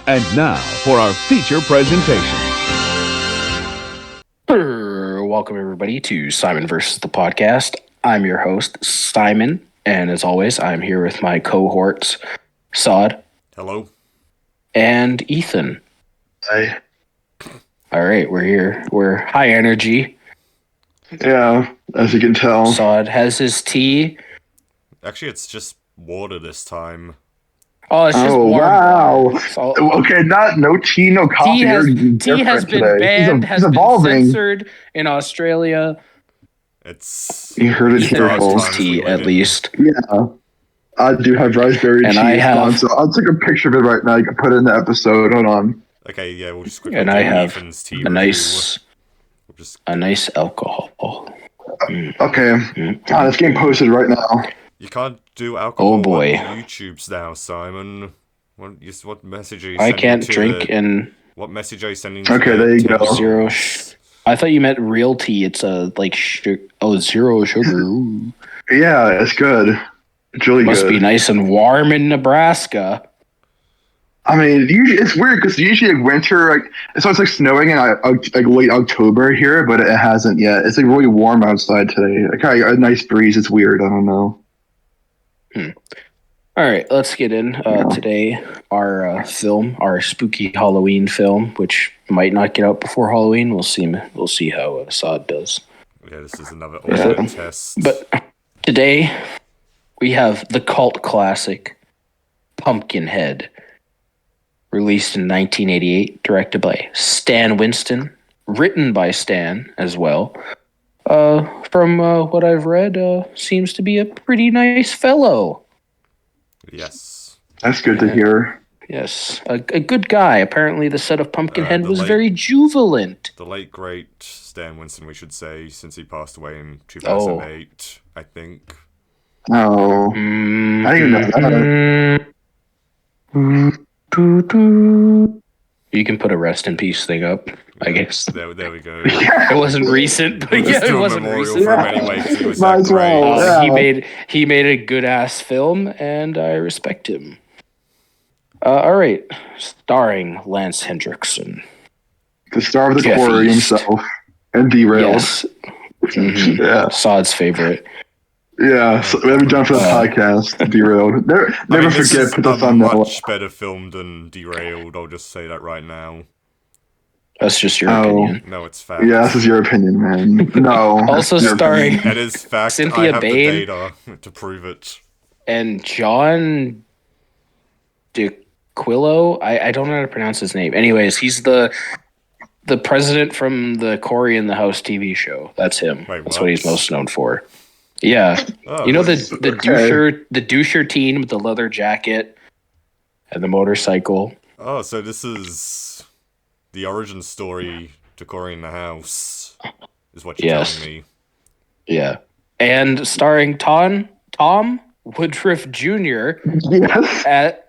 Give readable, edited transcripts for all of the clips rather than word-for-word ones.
And now for our feature presentation. Welcome, everybody, to Simon versus the Podcast. I'm your host, Simon, and as always, I'm here with my cohorts, Sod. Hello. And Ethan. Hi. All right, we're here. We're high energy. Yeah, as you can tell. Sod has his tea. Actually, it's just water this time. Oh, it's just warm wow. water. So, okay, no tea, no coffee. Tea has been today. banned, he's has been evolving. censored in Australia. You heard it Ethan here has his first. tea, at least. Yeah. I do have raspberry and tea. I have, so I'll take a picture of it right now. You can put it in the episode. Hold on. Okay, yeah, we'll just quickly and do I have Ethan's tea a review. nice alcohol. Okay, it's getting posted right now. You can't do alcohol Oh boy. on YouTube's now, Simon. What message are you sending? I can't drink and. What message are you sending? To Okay, there you go. Zero. I thought you meant real tea. It's zero sugar. Ooh. Yeah, it's good. It's really Must good. be nice and warm in Nebraska. I mean, usually it's weird because usually like winter, it starts snowing in late October here, but it hasn't yet. It's really warm outside today. A nice breeze. It's weird. I don't know. All right, let's get in today. Our film, our spooky Halloween film, which might not get out before Halloween. We'll see. We'll see how Assad does. Yeah, this is another ultimate test. But today we have the cult classic Pumpkinhead, released in 1988, directed by Stan Winston, written by Stan as well. From what I've read, seems to be a pretty nice fellow. Yes. That's good to hear. Yes, a good guy. Apparently, the set of Pumpkinhead was very jubilant. The late, great Stan Winston, we should say, since he passed away in 2008, I think. Oh. I didn't even know that. You can put a rest in peace thing up, I guess. There we go. It wasn't recent, but yeah, it wasn't recent. For him anyway, 'cause he was Might that as well, great. yeah. He made a good ass film, and I respect him. All right, starring Lance Hendrickson, The star of the Jeff quarry East. himself, and Derailed. Yes, Yeah, Sod's favorite. yeah. So we haven't done for the podcast. Derailed. Never This forget. is Put the a thumbnail. much better film than Derailed. I'll just say that right now. That's just your opinion. No, it's fact. Yeah, this is your opinion, man. No. Also that's your starring It is fact. Cynthia I have Bain. the data to prove it. and John DeQuillo. I don't know how to pronounce his name. Anyways, he's the president from the Cory in the House TV show. That's him. Wait, That's what? what he's most known for. Yeah. Oh, You know the okay. doucher teen with the leather jacket and the motorcycle. Oh, so this is the origin story to Cory in the House, is what you're Yes. telling me. Yeah. And starring Tom Woodruff Jr. Yes.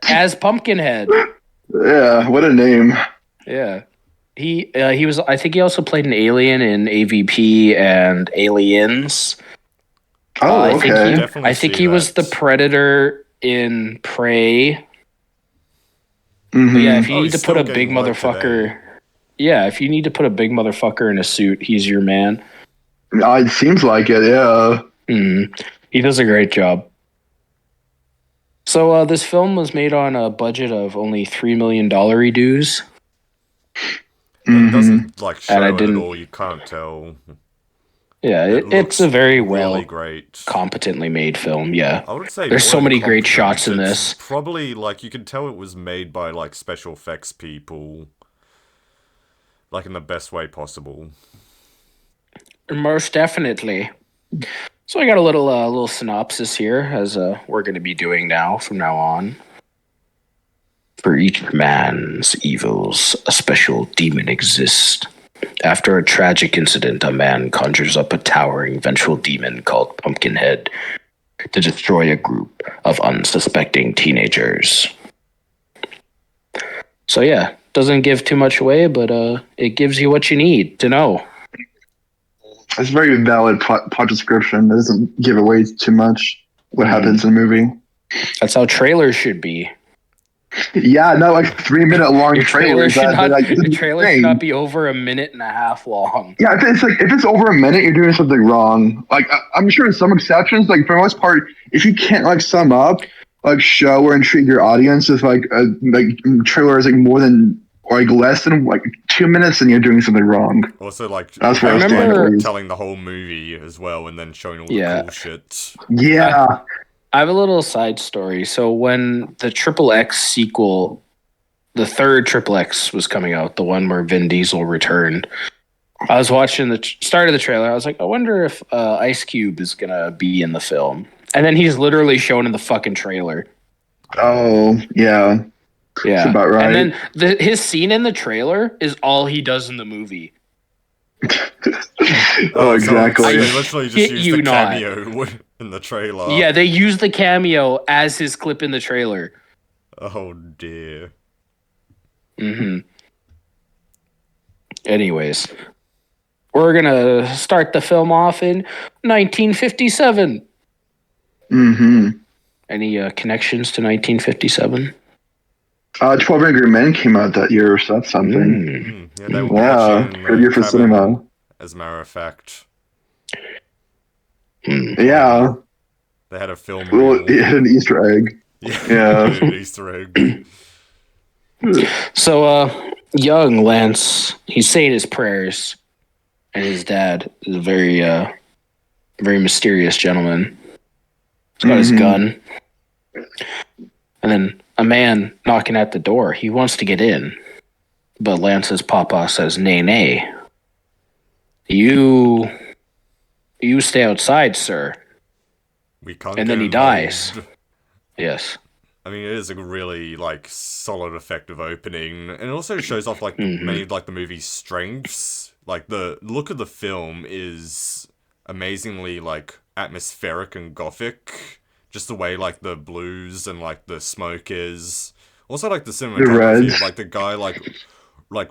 as Pumpkinhead. Yeah. What a name. Yeah. He was, I think he also played an alien in AVP and Aliens. Oh, I okay. Definitely I think see he was the that. Predator in Prey. Mhm. But yeah, if you Oh, need he's to put a still big getting work motherfucker, if you need to put a big motherfucker in a suit, he's your man. It seems like it. Yeah. He does a great job. So this film was made on a budget of only $3 million dues. It doesn't show And I it at didn't- all. You can't tell. Yeah, It it's looks a very really great. competently made film. Yeah, I would say There's more so than many great competent. shots in It's this. Probably you can tell it was made by special effects people, in the best way possible. most definitely. So I got a little synopsis here, as we're going to be doing from now on. For each man's evils, a special demon exists. After a tragic incident, a man conjures up a towering, vengeful demon called Pumpkinhead to destroy a group of unsuspecting teenagers. So yeah, doesn't give too much away, but it gives you what you need to know. It's a very valid plot description. It doesn't give away too much what happens in the movie. That's how trailers should be. Yeah, not like 3-minute long Your trailer trailers. should not. Like, Your trailer should not insane. be over a minute and a half long. Yeah, if it's over a minute, you're doing something wrong. Like I'm sure some exceptions. Like for the most part, if you can't like sum up, like show or intrigue your audience, if like a trailer is like more than or like less than like 2 minutes, then you're doing something wrong. Also, like, That's where I stand, at remember- least. telling the whole movie as well, and then showing all the Yeah. cool shit. Yeah. I have a little side story. So when the Triple X sequel, the third Triple X was coming out, the one where Vin Diesel returned, I was watching the start of the trailer. I was like, I wonder if Ice Cube is gonna be in the film. And then he's literally shown in the fucking trailer. Oh, yeah. Yeah, That's about right. And then his scene in the trailer is all he does in the movie. Oh, exactly. So they literally just Shit used you the not. cameo in the trailer. Yeah, they use the cameo as his clip in the trailer. Oh dear. Mm-hmm. Anyways, we're gonna start the film off in 1957. Mm-hmm. Any connections to 1957? 12 Angry Men came out that year, so that's something. Yeah, they were Yeah, watching good year for Cabin, cinema. as a matter of fact. Yeah. They had a film Well, reel. it had an Easter egg. Yeah. An Easter egg. So, young Lance, he's saying his prayers, and his dad is a very mysterious gentleman. He's got his gun, and then a man knocking at the door. He wants to get in, but Lance's papa says, "Nay, nay. You stay outside, sir." We can't. And get then he involved. dies. Yes. I mean, it is a really like solid, effective opening, and it also shows off like many of like the movie's strengths. Like the look of the film is amazingly like atmospheric and gothic. Just the way like the blues and like the smoke is. Also like the cinematography, reds. like the guy like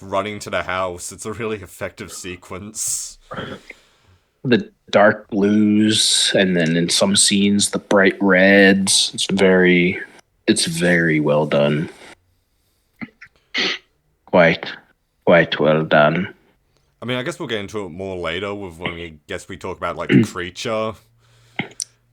running to the house. It's a really effective sequence. The dark blues, and then in some scenes the bright reds. It's very well done. Quite well done. I mean, I guess we'll get into it more later with when we talk about like Creature.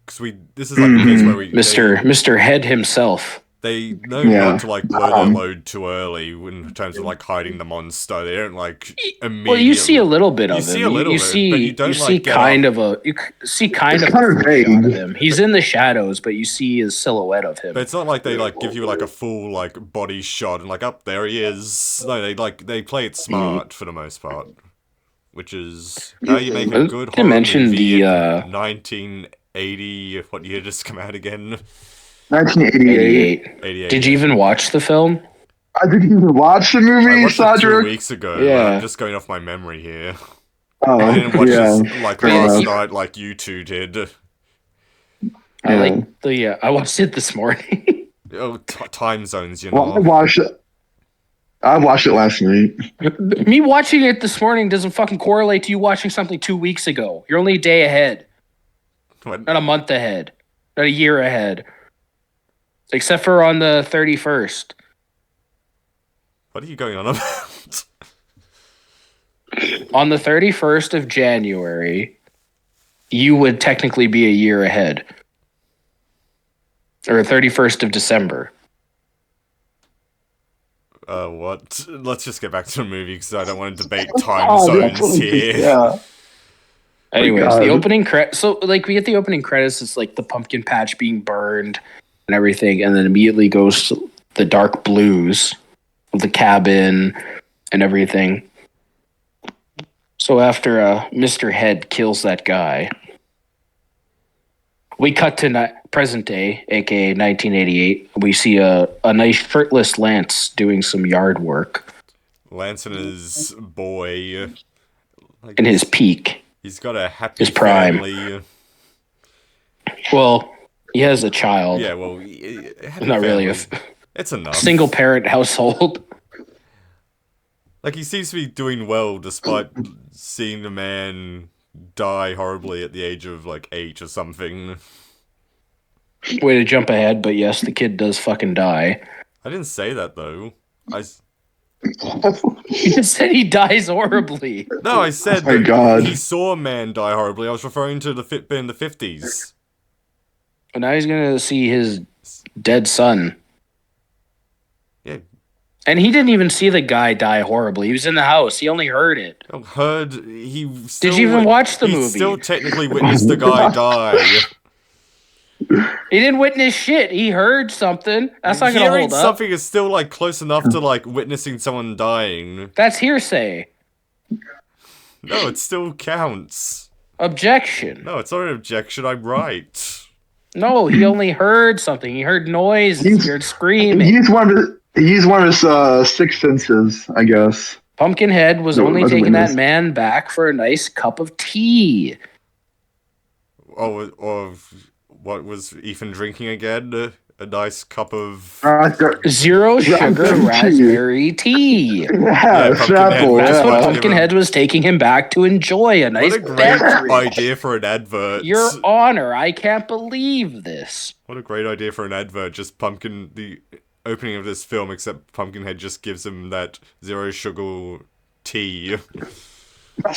Because this is like the case where Mr. Head himself. They know Yeah. not to like blow their load too early in terms of like hiding the monster. They don't like immediately. Well, you see a little bit of him. see a little bit, but you don't, you see like, get kind up. of a you see kind It's of kind a of full vague. shot of him. He's in the shadows, but you see his silhouette of him. But it's not like they like give you like a full like body shot and like up there he is. No, they play it smart for the most part, which is how you make a good To horror mention movie the, in 1980. What year just come out again? 1988. 88. Did you even watch the film? I didn't even watch the I movie, watched it 2 Sadra. weeks ago. Yeah. I'm just going off my memory here. Oh, I didn't watch yeah. this like fair last enough. night like you two did. I Yeah. like the. I watched it this morning. Oh, time zones, you know. Well, I watched it last night. Me watching it this morning doesn't fucking correlate to you watching something 2 weeks ago. You're only a day ahead, What? not a month ahead, not a year ahead. Except for on the 31st. What are you going on about? On the 31st of January, you would technically be a year ahead. Or 31st of December. What? Let's just get back to the movie because I don't want to debate time Oh, zones definitely. here. Yeah. Anyways, God. the opening so like we get the opening credits, it's like the pumpkin patch being burned and everything, and then immediately goes to the dark blues of the cabin and everything. So after Mr. Head kills that guy, we cut to present day, aka 1988. We see a nice shirtless Lance doing some yard work Lance and his boy. Like, in his peak. he's got a happy his prime. family. Well, he has a child. Yeah, well, happy Not really family. It's enough. Single parent household. Like, he seems to be doing well despite seeing the man die horribly at the age of, like, 8 or something. Way to jump ahead, but yes, the kid does fucking die. I didn't say that though. You just said he dies horribly. No, I said Oh my that God. he saw a man die horribly. I was referring to the Fitbit in the 50s. And now he's gonna see his dead son. Yeah. And he didn't even see the guy die horribly. He was in the house. He only heard it. I heard he still... Did you even watch the he movie? still technically witnessed the guy die. He didn't witness shit. He heard something. That's not gonna Hearing hold up. something is still, like, close enough to, like, witnessing someone dying. That's hearsay. No, it still counts. Objection. No, it's not an objection. I'm right. No, he only heard something. He heard noise. He heard screaming. He used one of his sixth senses, I guess. Pumpkinhead was No, only wasn't taking that witness. man back for a nice cup of tea. Or what was Ethan drinking again? A nice cup of... Zero sugar raspberry tea. Yeah, Snapple. That's what Yeah. Pumpkinhead was taking him back to enjoy a nice What a great beverage. idea for an advert. Your Honor, I can't believe this. What a great idea for an advert. Just the opening of this film, except Pumpkinhead just gives him that zero sugar tea.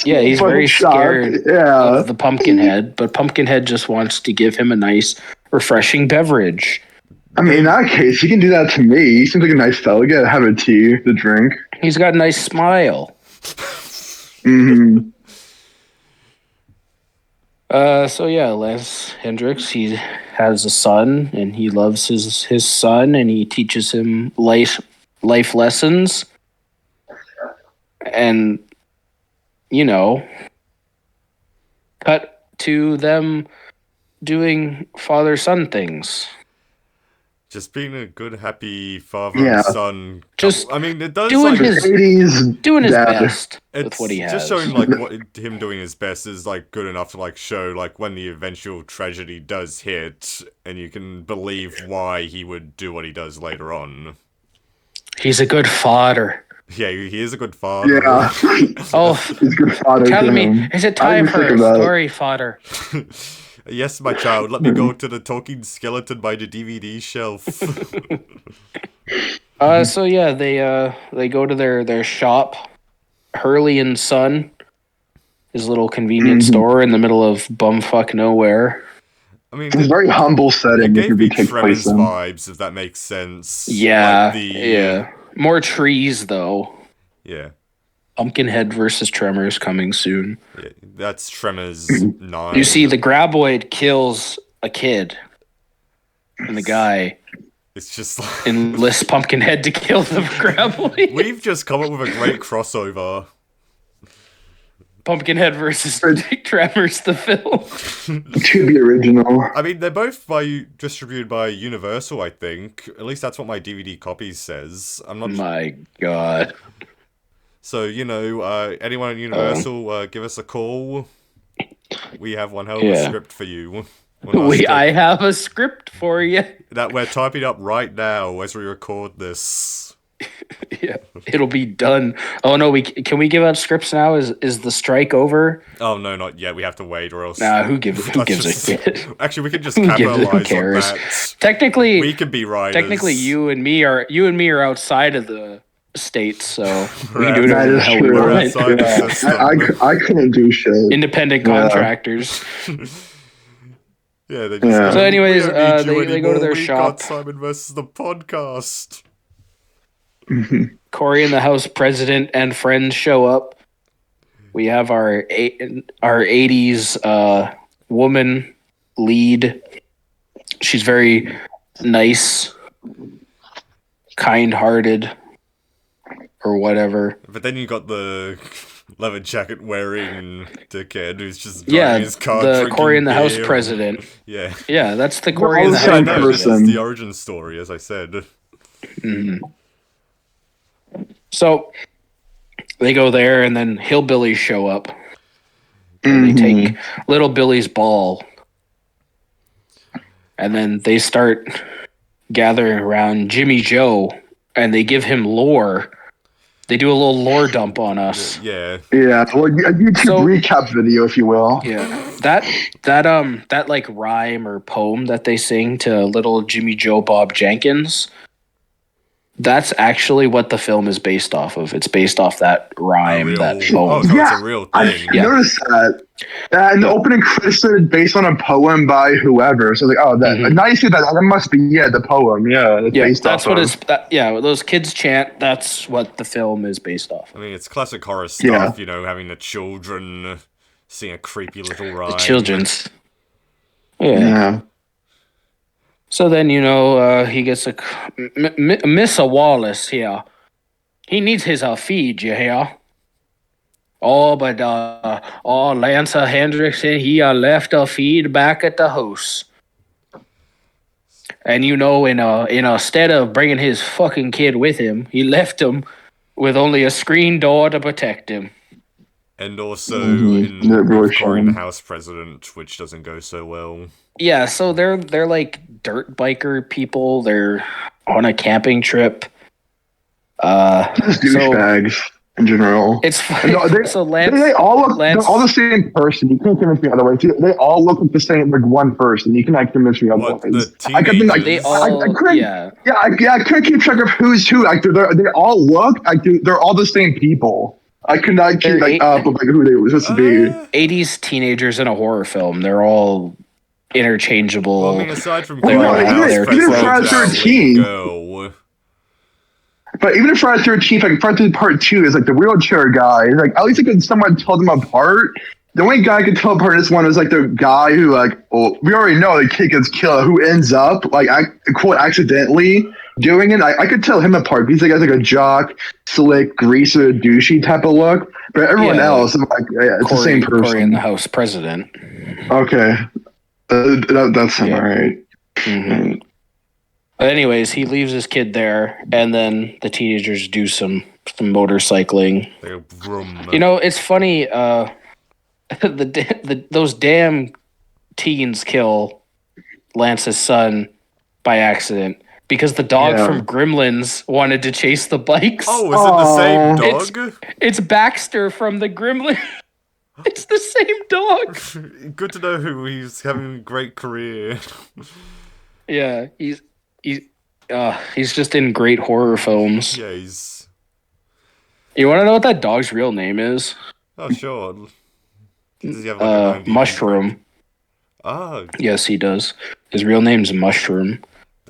Yeah, he's very scared Yeah. of the Pumpkinhead, but Pumpkinhead just wants to give him a nice, refreshing beverage. I mean, in that case, you can do that to me. He seems like a nice fellow. Get have a tea to drink. He's got a nice smile. Hmm. So yeah, Lance Hendricks, he has a son, and he loves his son, and he teaches him life lessons. And, you know, cut to them doing father-son things. Just being a good, happy father Yeah. and son. Just I mean, it does doing like... his 80s doing his dad. best with It's what he has. just showing like him doing his best is like good enough to like show like when the eventual tragedy does hit, and you can believe why he would do what he does later on. He's a good father. Yeah, he is a good father. Yeah. Oh, He's a good father. tell to me, him. is it I time didn't for think a about it. story, father? Yes, my child. Let me go to the talking skeleton by the DVD shelf. So yeah, they go to their shop, Hurley and Son, his little convenience store in the middle of bumfuck nowhere. I mean, It's a very humble setting. it It gave could me be take Tremors place in. vibes, if that makes sense. Yeah, Like yeah. More trees though. Yeah. Pumpkinhead versus Tremors coming soon. Yeah, that's Tremors 9. You see, the graboid kills a kid, and the guy It's just like... enlists Pumpkinhead to kill the graboid. We've just come up with a great crossover. Pumpkinhead versus Tremors, the film. To be original. I mean, they're both distributed by Universal, I think. At least that's what my DVD copy says. I'm not... My God. So, you know, anyone at Universal, give us a call. We have one hell of a Yeah. script for you. Well, I have a script for you. that we're typing up right now as we record this. Yeah, it'll be done. Oh no, can we give out scripts now? Is the strike over? Oh, no, not yet. We have to wait, or else... Nah, who gives a Let's shit? Actually, we can just Who capitalize cares? on that. Technically, We can be writers. technically, you and me are outside of the states, so we can do That whatever the is hell we true. We're want. outside the system. I couldn't do shit. Independent Yeah. contractors. Yeah, they just Yeah. go, So anyways, "We don't need you they go to anymore. their We shop. got Simon versus the podcast. Corey and the House President and friends show up. We have our 80s woman lead. She's very nice, kind-hearted, or whatever. But then you got the leather jacket wearing dickhead who's just driving his car, the drinking Corey and the House beer. President. Yeah. Yeah, that's the Corey all and the the Yeah, I House same know, President. that's person. the origin story, as I said. So they go there, and then hillbillies show up. And they take little Billy's ball, and then they start gathering around Jimmy Joe, and they give him lore. They do a little lore dump on us. Yeah. Yeah, well, a YouTube So- recap video, if you will. Yeah, that like rhyme or poem that they sing to little Jimmy Joe Bob Jenkins. That's actually what the film is based off of. It's based off that rhyme, that poem. so it's a real thing. I noticed that. And the opening credits said based on a poem by whoever. So like, oh, that now you see that must be the poem. Yeah, that's based that's off what of. it's. Those kids chant. That's what the film is based off. I mean, it's classic horror stuff. You know, having the children sing a creepy little rhyme. The children's. Yeah. So then, he gets Mr. Wallace here. He needs his feed, you hear? Oh, but Lancer Hendrickson, he left a feed back at the house. And instead of bringing his fucking kid with him, he left him with only a screen door to protect him. And also in Corin the House President, which doesn't go so well. Yeah, so they're like dirt biker people. They're on a camping trip. Douchebags in general. It's funny. No, they all look they're all the same person. You can't convince me otherwise. They all look like the same, like one person. You cannot convince me otherwise. I couldn't keep track of who's who. Like they all look like they're all the same people. I could not keep up with who they were supposed to be. 80s teenagers in a horror film. They're all interchangeable. Well, I mean, aside from even Friday the 13th. But even if Friday the 13th, like Friday Part 2 is like the wheelchair guy. Like at least I could someone tell them apart. The only guy I could tell apart in this one was like the guy who we already know the kid gets killed, who ends up quote accidentally doing it. I could tell him apart because he has like a jock, slick, greaser, douchey type of look. But everyone else, I'm like, it's the same person. Corin the House President. Okay, that's all right. Mm-hmm. But anyways, he leaves his kid there, and then the teenagers do some motorcycling. It's funny. Those damn teens kill Lance's son by accident because the dog from Gremlins wanted to chase the bikes. Oh, is it the same dog? It's Baxter from the Gremlins. It's the same dog. Good to know who he's having a great career. Yeah, he's just in great horror films. Yeah, he's. You want to know what that dog's real name is? Oh, sure. Does he have like a Mushroom. Oh. Yes, he does. His real name's Mushroom.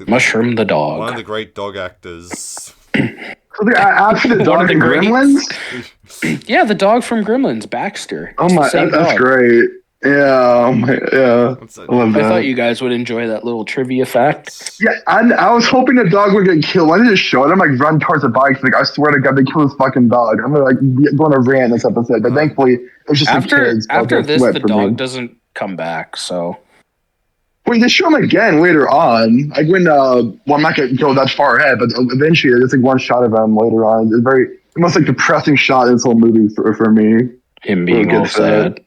Mushroom the dog. One of the great dog actors. After the dog from Gremlins? Yeah, the dog from Gremlins, Baxter. Oh my, that's great. Yeah, I love that. I thought you guys would enjoy that little trivia fact. Yeah, I was hoping the dog would get killed. I just showed him like run towards the bike. Like I swear to God, they killed this fucking dog. I'm gonna go on a rant this episode. But thankfully, it was just after this, the dog doesn't come back. So. Well, they show him again later on. Like when I'm not gonna go that far ahead, but eventually there's like one shot of him later on. It's the most like depressing shot in this whole movie for me. Him being all sad.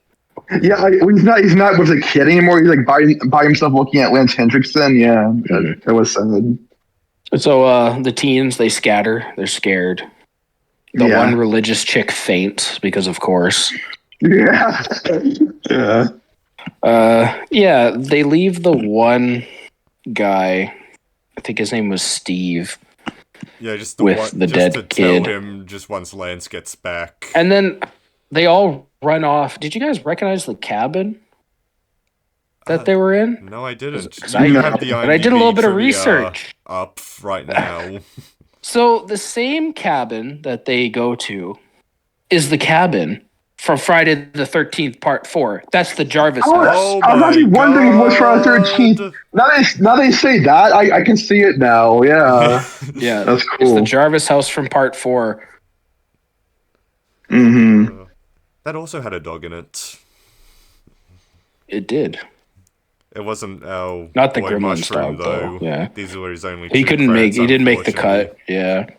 Yeah, he's not with a kid anymore. He's like by himself looking at Lance Hendrickson. Yeah, that was sad. So the teens, they scatter. They're scared. The one religious chick faints because, of course. Yeah. They leave the one guy. I think his name was Steve. Yeah, just the dead to kid. Tell him just once Lance gets back. And then they all run off. Did you guys recognize the cabin that they were in? No, I didn't. But I did a little bit of research up right now. So the same cabin that they go to is the cabin from Friday the 13th Part 4. That's the Jarvis house. I was actually wondering what's Friday the 13th. Now they say that, I can see it now. Yeah. Yeah, that's cool. It's the Jarvis house from Part 4. Mm-hmm. That also had a dog in it. It did. It wasn't our not the boy Gremlins Mushroom, dog, though. Yeah, these were his only. He didn't make the cut. Yeah.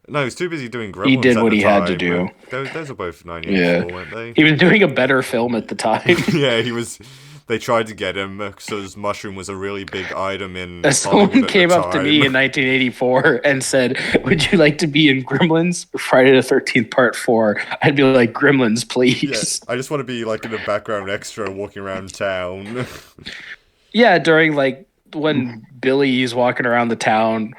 No, he was too busy doing Gremlins. He did what he had to do. Those are both 1984, weren't they? He was doing a better film at the time. Yeah, he was. They tried to get him because Mushroom was a really big item in. Someone came up to me in 1984 and said, "Would you like to be in Gremlins Friday the 13th Part 4?" I'd be like, "Gremlins, please." Yeah, I just want to be like in a background extra walking around town. Yeah, during like when Billy's walking around the town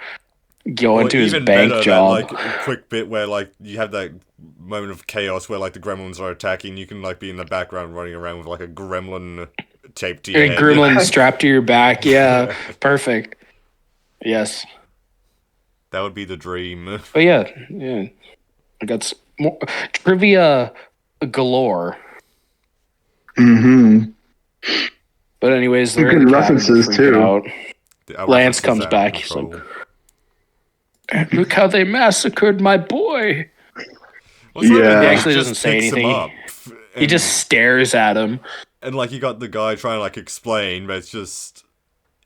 going to his even bank better, job. That like quick bit where like you have that moment of chaos where like the gremlins are attacking. You can like be in the background running around with like a gremlin taped to your A head. gremlin strapped to your back. Yeah, perfect. Yes. That would be the dream. But yeah. I got more trivia galore. Mm-hmm. But anyways, they're in Good the cabin, they're references, freaking too. out. Lance comes back. He's like, "Look how they massacred my boy." Yeah. He actually doesn't say anything. He just stares at him. And like you got the guy trying to like explain, but it's just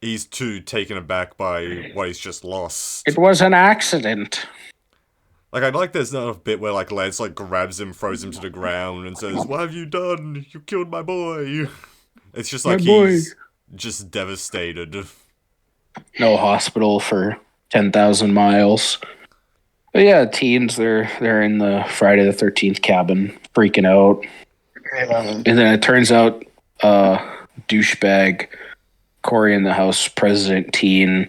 he's too taken aback by what he's just lost. It was an accident. Like I like there's not a bit where like Lance like grabs him, throws him to the ground, and says, "What have you done? You killed my boy." It's just like he's just devastated. No hospital for 10,000 miles. But yeah, teens, they're in the Friday the 13th cabin, freaking out. And then it turns out douchebag Corey in the house, president teen,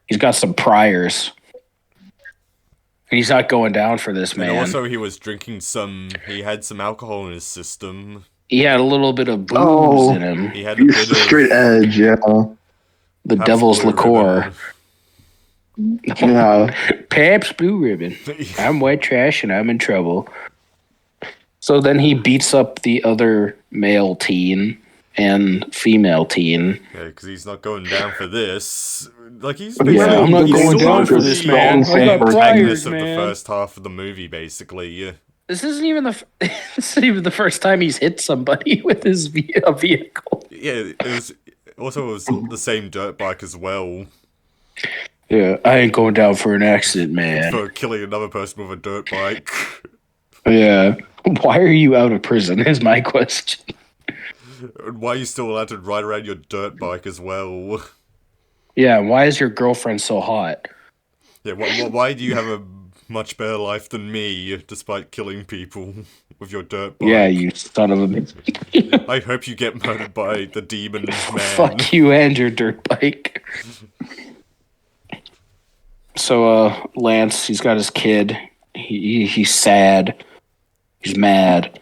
he's got some priors. And he's not going down for this, man. And also he was drinking he had some alcohol in his system. He had a little bit of booze in him. He had a bit of straight edge, yeah. The devil's liqueur. Yeah. Pabst Blue Ribbon. I'm white trash and I'm in trouble. So then he beats up the other male teen and female teen. Yeah, because he's not going down for this. Like he's Yeah, I'm not going down for this, man. I got priors, of man. the first half of the movie, basically. This isn't even the first time he's hit somebody with his vehicle. Yeah, it was the same dirt bike as well. Yeah, I ain't going down for an accident, man. For killing another person with a dirt bike. Yeah. Why are you out of prison is my question. Why are you still allowed to ride around your dirt bike as well? Yeah, why is your girlfriend so hot? Yeah, why do you have a much better life than me, despite killing people with your dirt bike? Yeah, you son of a bitch. I hope you get murdered by the demon man. Fuck you and your dirt bike. So, Lance, he's got his kid. He's sad. He's mad.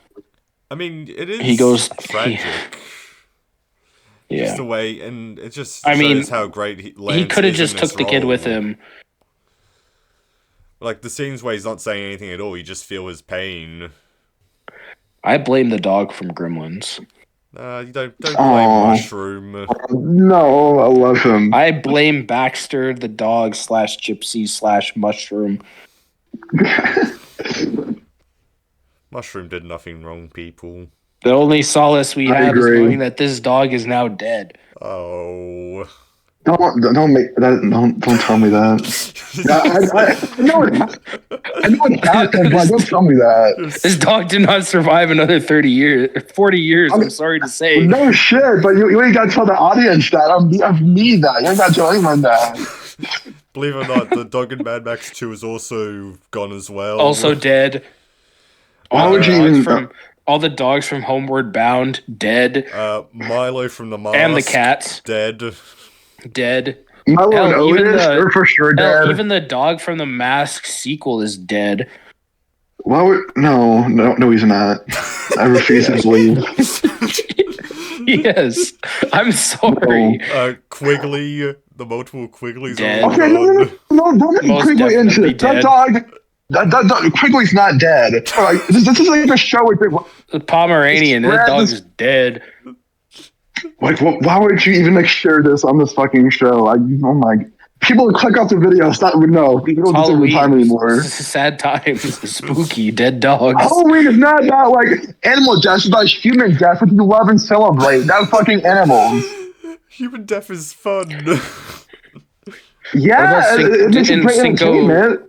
I mean, it is. He goes tragic. Yeah. Just the way, and it just shows how great Lance he could have is just in took this the kid role. with him. Like the scenes where he's not saying anything at all, you just feel his pain. I blame the dog from Gremlins. You don't blame Mushroom. No, I love him. I blame Baxter, the dog / gypsy / mushroom. Mushroom did nothing wrong, people. The only solace we have is knowing that this dog is now dead. Oh. Don't make that. Don't tell me that. I know it happened, but don't tell me that. This dog did not survive another 40 years. I'm sorry to say. No shit, but you ain't got to tell the audience that. I'm me that. You ain't got to tell anyone that. Believe it or not, the dog in Mad Max 2 is also gone as well. Also dead. Why would you even? All the dogs from Homeward Bound, dead. Milo from the Mask. And the cats. Dead. Milo and Otis are for sure dead. Even the dog from the Mask sequel is dead. Why would no, he's not. I refuse to believe. Yes. I'm sorry. Quigley, the multiple Quigleys dead. Okay, no, don't make Quigley into it. That dog, Quigley's not dead. Like, this is like a show with the Pomeranian, that dog's dead. Like, why would you even share this on this fucking show? Like, oh my, people click off the video. People don't deserve the time anymore. This is sad times. Spooky dead dogs. Halloween is not about like animal death. It's about human death, which you love and celebrate. Not fucking animals. Human death is fun. Yeah, it makes a great entertainment.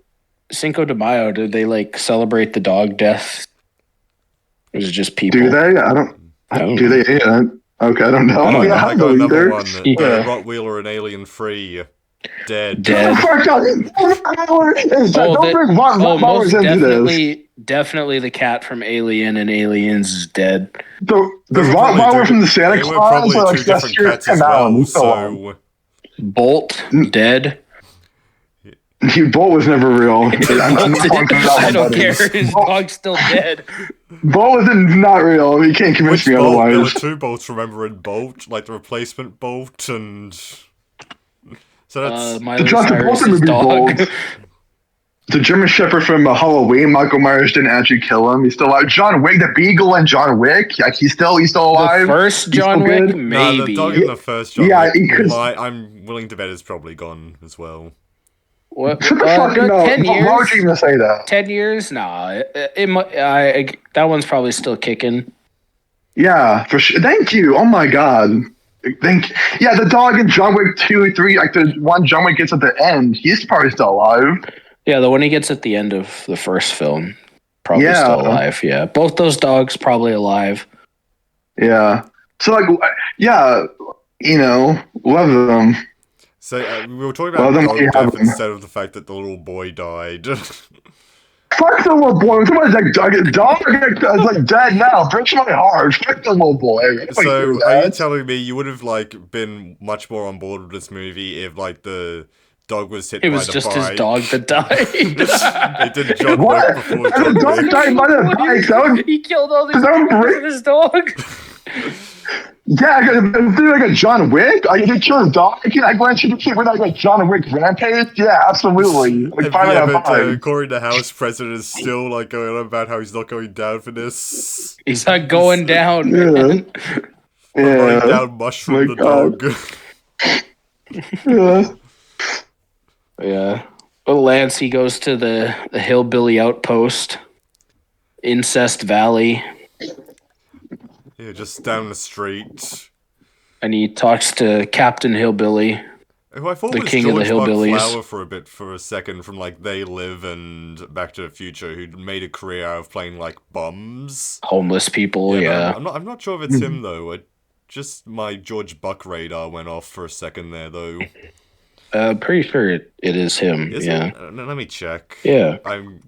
Cinco de Mayo, did they like celebrate the dog death? Or is it just people? Do they? I don't. Do they? Yeah. Okay, I don't know. I got another one. Rottweiler and Alien 3. Dead. Don't bring Rottweilers into this. Definitely the cat from Alien and Aliens is dead. The Rottweiler from the Santa Claus are like different cats as well, so... Bolt, dead. Bolt was never real. I'm not falling for that I one, don't buddy. care. His dog's still dead. Bolt is not real. You can't convince Which me Bolt? There were otherwise. two Bolts, remember, in Bolt, like the replacement Bolt, and so that's Miley John Travolta Cyrus's movie dog. Bolt. The German Shepherd from Halloween. Michael Myers didn't actually kill him. He's still alive. John Wick, the Beagle, and John Wick. Like he's still alive. The first He's John still Wick, good. nah, the dog maybe. in the first John Yeah, Wick, I'm willing to bet is probably gone as well. What? Shut the fuck no, up. 10 years. Why would you even say that? 10 years? Nah. That one's probably still kicking. Yeah, for sure. Thank you. Oh my god. Yeah, the dog in John Wick 2 and 3, like the one John Wick gets at the end, he's probably still alive. Yeah, the one he gets at the end of the first film, probably Yeah. still alive. Yeah, both those dogs probably alive. Yeah. So like, yeah, love them. So we were talking Well, about then dog we have death them. instead of the fact that the little boy died. Fuck the little boy. Somebody's like, dog is like dead now. Breaks my heart. Fuck the little boy. So are you telling me you would have like been much more on board with this movie if like the dog was hit It by was the just bike? his dog that died. They did John What? Wick before The John dog Wick. died by the bike. That would, He killed all these Is that people a because of his dog. yeah, if they're like a John Wick, I can kill a dog. I went to the kid with like a John Wick rampage. Yeah, absolutely. Like 5 out of 5. Corey, the House president, is still like going on about how he's not going down for this. He's not going down, Yeah. man. Running Yeah. down Mushroom My the God. dog. Yeah. Yeah. Well, Lance, he goes to the hillbilly outpost, Incest Valley, Yeah, just down the street. and he talks to Captain Hillbilly. Who I thought The was king of the George Buck hillbillies. Flower for a second from like They Live and Back to the Future, who'd made a career out of playing like bums. Homeless people, but yeah. I'm not sure if it's him though. Just my George Buck radar went off for a second there though. Pretty sure it is him, Is yeah. it? Let me check. Yeah.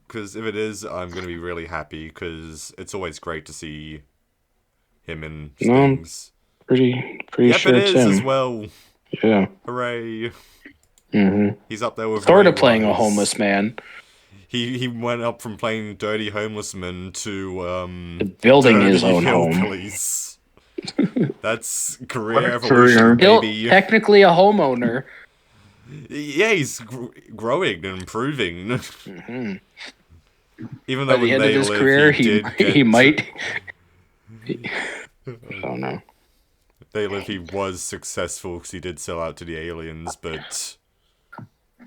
Because if it is, I'm gonna be really happy because it's always great to see him in No, things. Pretty Yep, sure it it's is him. as well. Yeah. Hooray! Mm-hmm. He's up there with Sort Ray of playing a Wise. homeless man. He went up from playing dirty homeless man to Building dirty his own home. hillbillies. That's career What a evolution, Still baby. technically a homeowner. Yeah, he's growing and improving. Mm-hmm. Even though By the when end of they his live, career, he did he get- might. I don't know. They Live, he was successful because he did sell out to the aliens, but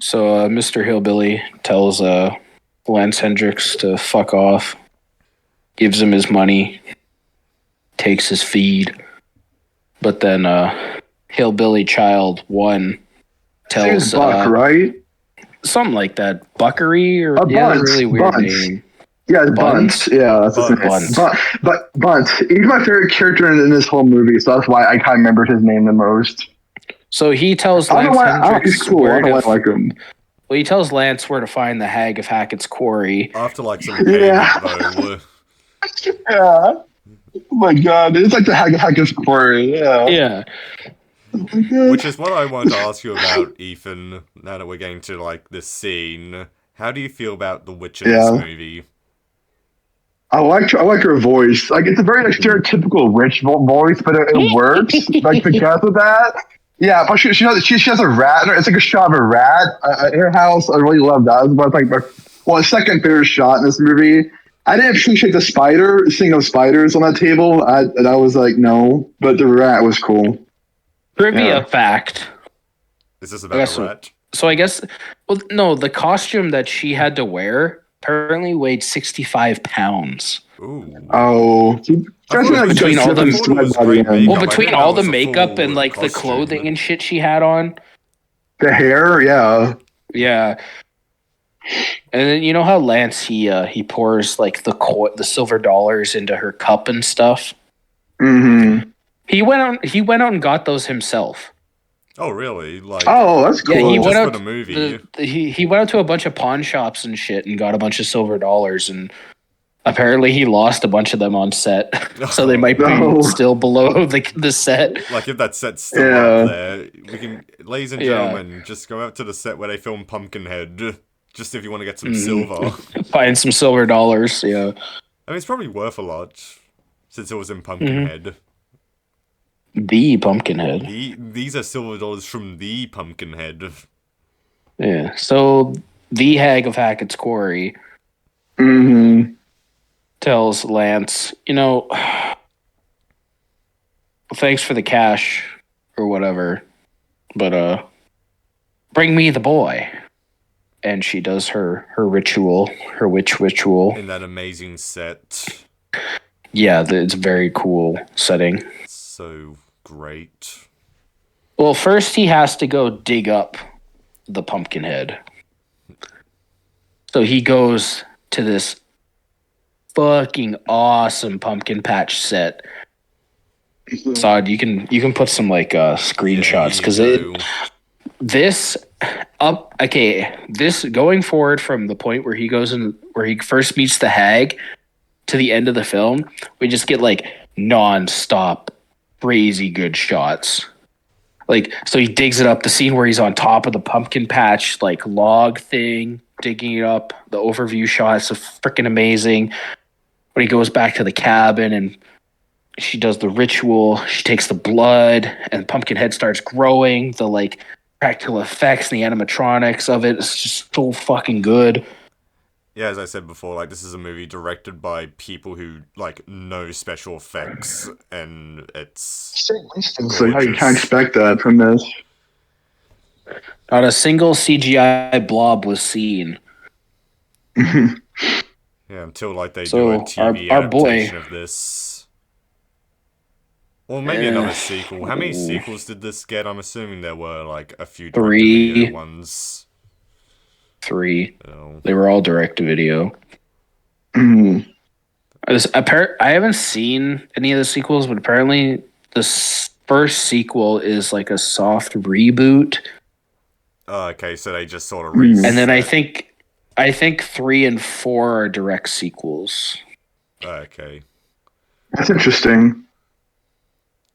So Mr. Hillbilly tells Lance Hendricks to fuck off, gives him his money, takes his feed, but then Hillbilly Child 1 tells His name is Buck, right? something like that, Buckery or he has a Bunce, really weird Bunce. name. Yeah, Buns? Bunce. Yeah, that's his name. Buns. But Bunce. He's my favorite character in this whole movie, so that's why I kind of remember his name the most. So he tells I don't Lance know why. Hendricks He's cool. I where don't know to, why I like him. well, he tells Lance where to find the Hag of Hackett's quarry. after like some payment Yeah. though. Yeah. Oh my god, it's like the Haggis Quarry. Yeah. Yeah. Which is what I wanted to ask you about, Ethan, now that we're getting to like this scene. How do you feel about the witch in Yeah. this movie? I like her voice. Like it's a very like stereotypical rich voice, but it works. Like because of that. Yeah, but she has a rat. It's like a shot of a rat in her house. I really love that. It was like my second favorite shot in this movie. I didn't appreciate the seeing those spiders on that table. I was like, no, but the rat was cool. Trivia Yeah. fact. Is this I about guess a rat? So I guess, well, no, the costume that she had to wear apparently weighed 65 pounds. Ooh. Oh, Between all the- I thought it was great makeup. Well, I between didn't know all it the was a makeup full and like the costume. clothing and shit she had on. the hair, yeah. Yeah. And then you know how Lance he pours like the silver dollars into her cup and stuff. Mm-hmm. He went out and got those himself. Oh, really? Like, Oh, that's cool. Yeah, he just went for out the movie. he went out to a bunch of pawn shops and shit and got a bunch of silver dollars and Apparently, he lost a bunch of them on set, so they might No. be still below the set. Like, if that set's still Yeah. up there, we can, ladies and Yeah. gentlemen, just go out to the set where they filmed Pumpkinhead, just if you want to get some silver. Find some silver dollars. Yeah. I mean, it's probably worth a lot, since it was in Pumpkinhead. The Pumpkinhead. These are silver dollars from the Pumpkinhead. Yeah. So the Hag of Hackett's Quarry tells Lance, thanks for the cash or whatever, but bring me the boy. And she does her ritual, her witch ritual. In that amazing set. Yeah, it's a very cool setting. So great. Well, first he has to go dig up the Pumpkinhead. So he goes to this fucking awesome pumpkin patch set. Sod, you can put some screenshots because this going forward from the point where he goes in where he first meets the hag to the end of the film, we just get non-stop crazy good shots. So he digs it up, the scene where he's on top of the pumpkin patch log thing, digging it up, the overview shots are freaking amazing. When he goes back to the cabin and she does the ritual, she takes the blood and Pumpkinhead starts growing, the practical effects and the animatronics of it is just so fucking good. Yeah, as I said before, this is a movie directed by people who know special effects, and it's So how you can't expect that from this. Not a single CGI blob was seen. Yeah, until they So, do a TV our boy- adaptation of this. Or maybe another sequel. How many sequels did this get? I'm assuming there were a few 3. direct-to-video ones. 3. Oh. They were all direct to video. Mhm. I haven't seen any of the sequels, but apparently the first sequel is a soft reboot. Oh, okay, so they just sort of And then I think 3 and 4 are direct sequels. Okay. That's interesting.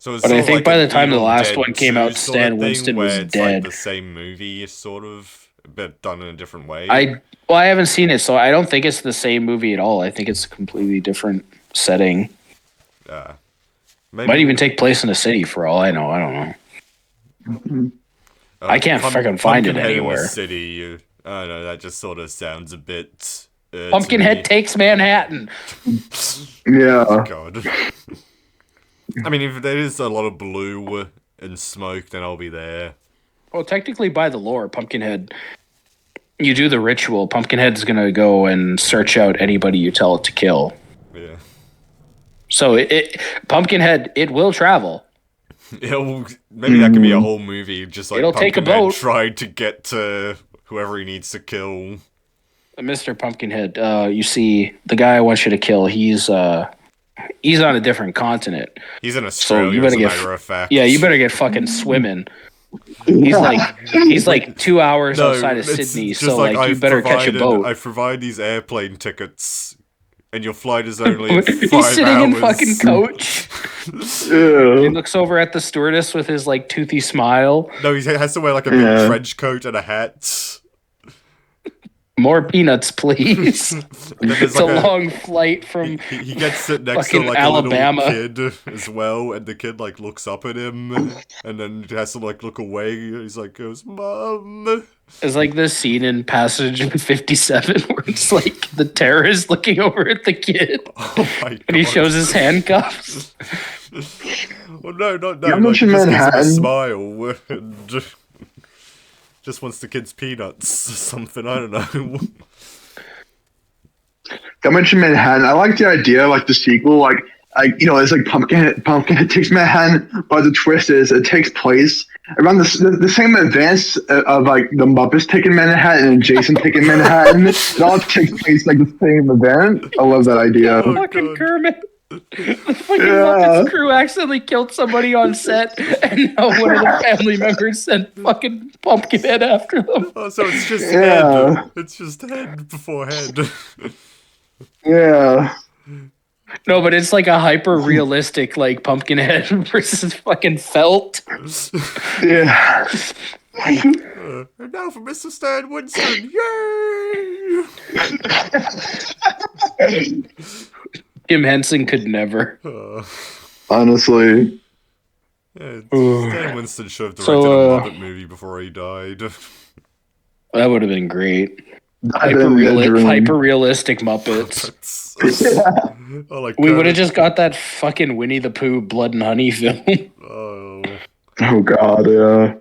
So it's But I think by the time the Evil last Dead one came 2 out, sort Stan of thing, Winston where was it's dead. the same movie, sort of, but done in a different way. I haven't seen it, so I don't think it's the same movie at all. I think it's a completely different setting. Maybe Might even take place in a city for all I know. I don't know. I can't freaking find it Pumpkinhead in anywhere. the city. I don't know. That just sort of sounds a bit. To Pumpkinhead me. takes Manhattan. Yeah. God. I mean, if there is a lot of blue and smoke, then I'll be there. Well, technically, by the lore, Pumpkinhead, you do the ritual. Pumpkinhead's gonna go and search out anybody you tell it to kill. Yeah. So Pumpkinhead, it will travel. Maybe that could be a whole movie, just It'll take a Pumpkinhead boat. tried to get to whoever he needs to kill. Mr. Pumpkinhead, you see, the guy I want you to kill, he's on a different continent. He's in Australia, as a matter of fact. Yeah, you better get fucking swimming. He's like 2 hours outside of it's Sydney, just so you better catch a boat. I provide these airplane tickets, and your flight is only in 5 He's hours. sitting in fucking coach. Yeah. He looks over at the stewardess with his toothy smile. No, he has to wear a big trench coat and a hat. More peanuts, please. And then there's It's a long flight from he gets sit next to fucking a Alabama. little kid as well, and the kid looks up at him, and then he has to look away. He's goes, "Mom." It's like this scene in Passage 57 where it's the terrorist looking over at the kid Oh my god! and he shows his handcuffs. Well, no, not You no. mentioned He just gives him a Manhattan. smile and just wants the kid's peanuts or something. I don't know. I mentioned Manhattan. I like the idea, the sequel, it's Pumpkinhead takes Manhattan, but the twist is it takes place around the same events of the Muppets taking Manhattan and Jason taking Manhattan. It all takes place the same event. I love that idea. Oh, Fucking God. Kermit. The fucking Yeah. Muppets crew accidentally killed somebody on set, and now one of the family members sent fucking Pumpkinhead after them. Oh, so it's just Yeah. head. It's just head before head. Yeah. No, but it's like a hyper realistic like Pumpkinhead versus fucking Felt. Yeah. And now for Mr. Stan Winston. Yay! Jim Henson could never. Honestly. Yeah, Ooh. Stan Winston should have So, directed a Muppet movie before he died. That would have been great. I've been a dream. Hyper realistic Muppets. Oh, like We would have Kermit. just got that fucking Winnie the Pooh Blood and Honey film. Oh. Oh god, yeah.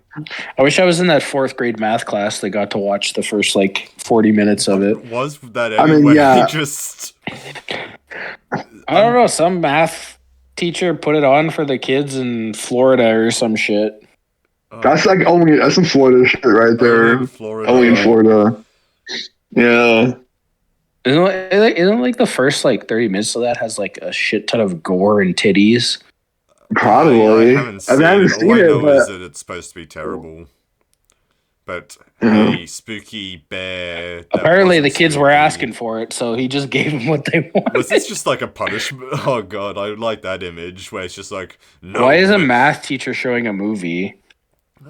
I wish I was in that 4th grade math class that got to watch the first like 40 minutes of it. Was that I mean, anyway? yeah. Just I don't know, some math teacher put it on for the kids in Florida or some shit. That's like that's some Florida shit right there. Only in Florida. Only in Florida. Yeah. Isn't like the first like 30 minutes of that has like a shit ton of gore and titties? Probably. I haven't seen it. All I know is that it's supposed to be terrible. But hey, spooky bear. Apparently the kids were asking for it, so he just gave them what they wanted. Was this just like a punishment? Oh god, I like that image where it's just like, no. Why is a math teacher showing a movie?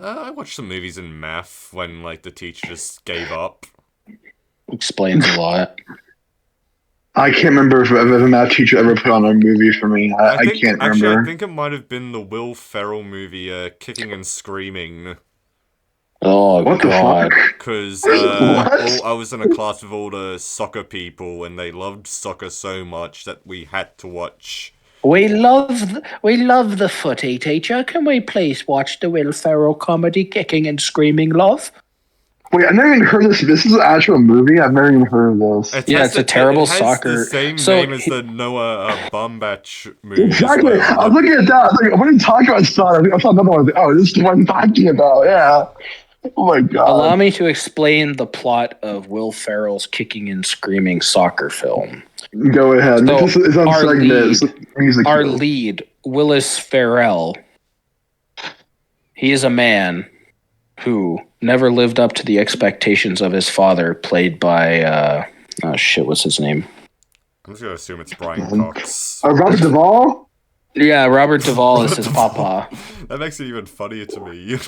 I watched some movies in math when like the teacher just gave up. Explains a lot. I can't remember if a math teacher ever put on a movie for me. I can't remember. I think it might have been the Will Ferrell movie, Kicking and Screaming. Oh, what God. the fuck? Because I was in a class with all the soccer people, and they loved soccer so much that we had to watch. We love the footy, teacher. Can we please watch the Will Ferrell comedy Kicking and Screaming, love? Wait, I've never even heard of this. This is an actual movie? I've never even heard of this. It's a terrible soccer. It's the same name as the Noah Baumbach movie. Exactly. As well. I was looking at that. I was like, what are you talking about, son? I saw another one. I was like, oh, this is the one I'm talking about. Yeah. Oh my god. Allow me to explain the plot of Will Ferrell's Kicking and Screaming soccer film. Go ahead. So It's on segment. Our lead, Willis Ferrell, he is a man who never lived up to the expectations of his father, played by what's his name? I'm just gonna assume it's Brian Cox. Robert Duvall? Yeah, Robert Duvall is his papa. That makes it even funnier to me.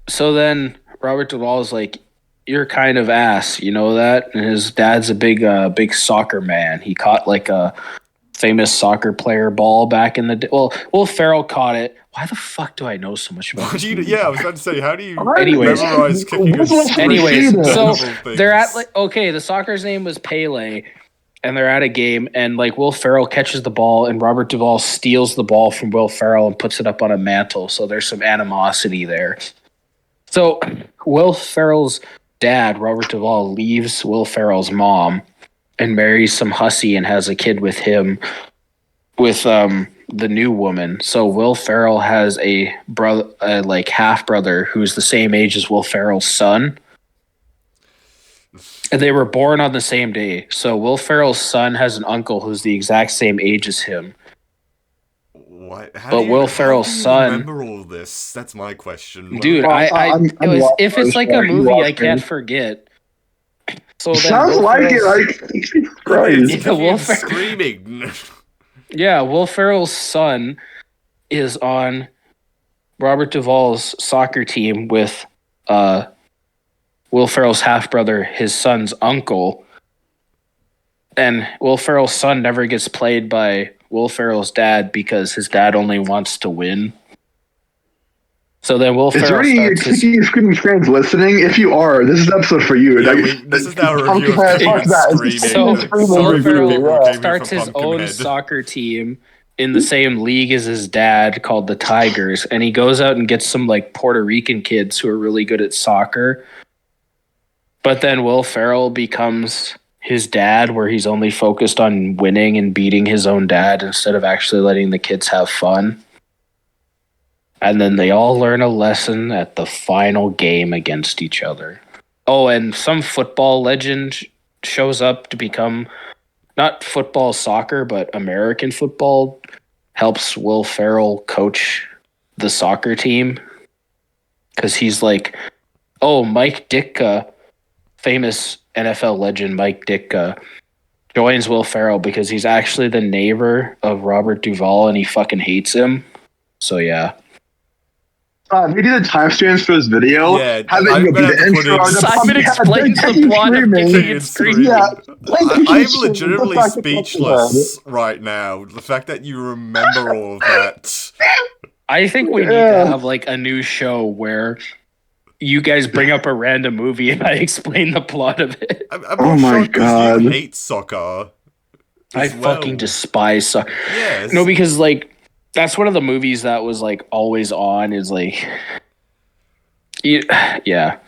So then Robert Duvall is like, "You're kind of ass, you know that?" And his dad's a big soccer man. He caught like a famous soccer player ball back in the day. Well, Will Ferrell caught it. Why the fuck do I know so much about this movie? Yeah, I was about to say, how do you Anyways. memorize Kicking and Screaming? Anyways, so they're at like, okay, the soccer's name was Pele, and they're at a game, and like Will Ferrell catches the ball, and Robert Duvall steals the ball from Will Ferrell and puts it up on a mantle. So there's some animosity there. So Will Ferrell's dad, Robert Duvall, leaves Will Ferrell's mom and marries some hussy and has a kid with him, with the new woman. So Will Ferrell has a brother, like half brother, who's the same age as Will Ferrell's son. And they were born on the same day. So Will Ferrell's son has an uncle who's the exact same age as him. What? But Will Ferrell's son. Remember all this? That's my question. Dude, if it's like a movie, I can't forget. So sounds like it. Like Christ. Will Screaming. Yeah, Will Ferrell's son is on Robert Duvall's soccer team with Will Ferrell's half brother, his son's uncle. And Will Ferrell's son never gets played by Will Ferrell's dad because his dad only wants to win. So then Will Ferrell starts his... Is there any Screaming fans listening? If you are, this is an episode for you. Yeah, this is our review of Screaming. So Will Ferrell starts his own soccer team in the same league as his dad called the Tigers, and he goes out and gets some like Puerto Rican kids who are really good at soccer. But then Will Ferrell becomes his dad, where he's only focused on winning and beating his own dad instead of actually letting the kids have fun. And then they all learn a lesson at the final game against each other. Oh, and some football legend shows up to become not football soccer, but American football, helps Will Ferrell coach the soccer team. Because he's like, oh, Mike Ditka, famous NFL legend Mike Ditka, joins Will Ferrell because he's actually the neighbor of Robert Duvall and he fucking hates him. So yeah. We did the timestamps for this video. Yeah, Have I'm it gonna be have the to put intro. in- The Simon Pumpkinhead, explains the Kicking plot of Screaming. Kicking Kicking and and Screaming. Yeah, I'm legitimately speechless right now. The fact that you remember all of that. I think we need to have like a new show where you guys bring up a random movie and I explain the plot of it. I'm Oh not my shocked because God. you hate soccer. I as well. fucking despise soccer. Yes. No, because like that's one of the movies that was like always on. Is like, yeah.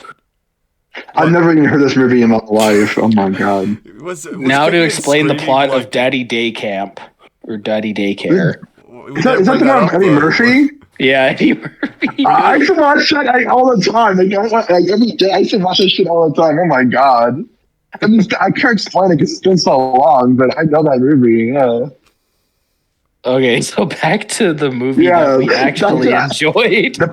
I've never even heard this movie in my life. Oh my god. Was Now to Kicking and explain the Screaming, plot like, of Daddy Day Camp or Daddy Daycare. we Is that didn't the bring one with up, Eddie though. Murphy? Yeah, Eddie Murphy. I used to watch that all the time. Like every day, I used to watch that shit all the time. Oh my god. I mean, I can't explain it because it's been so long, but I know that movie. Yeah. Okay, so back to the movie Yeah, that we actually enjoyed. The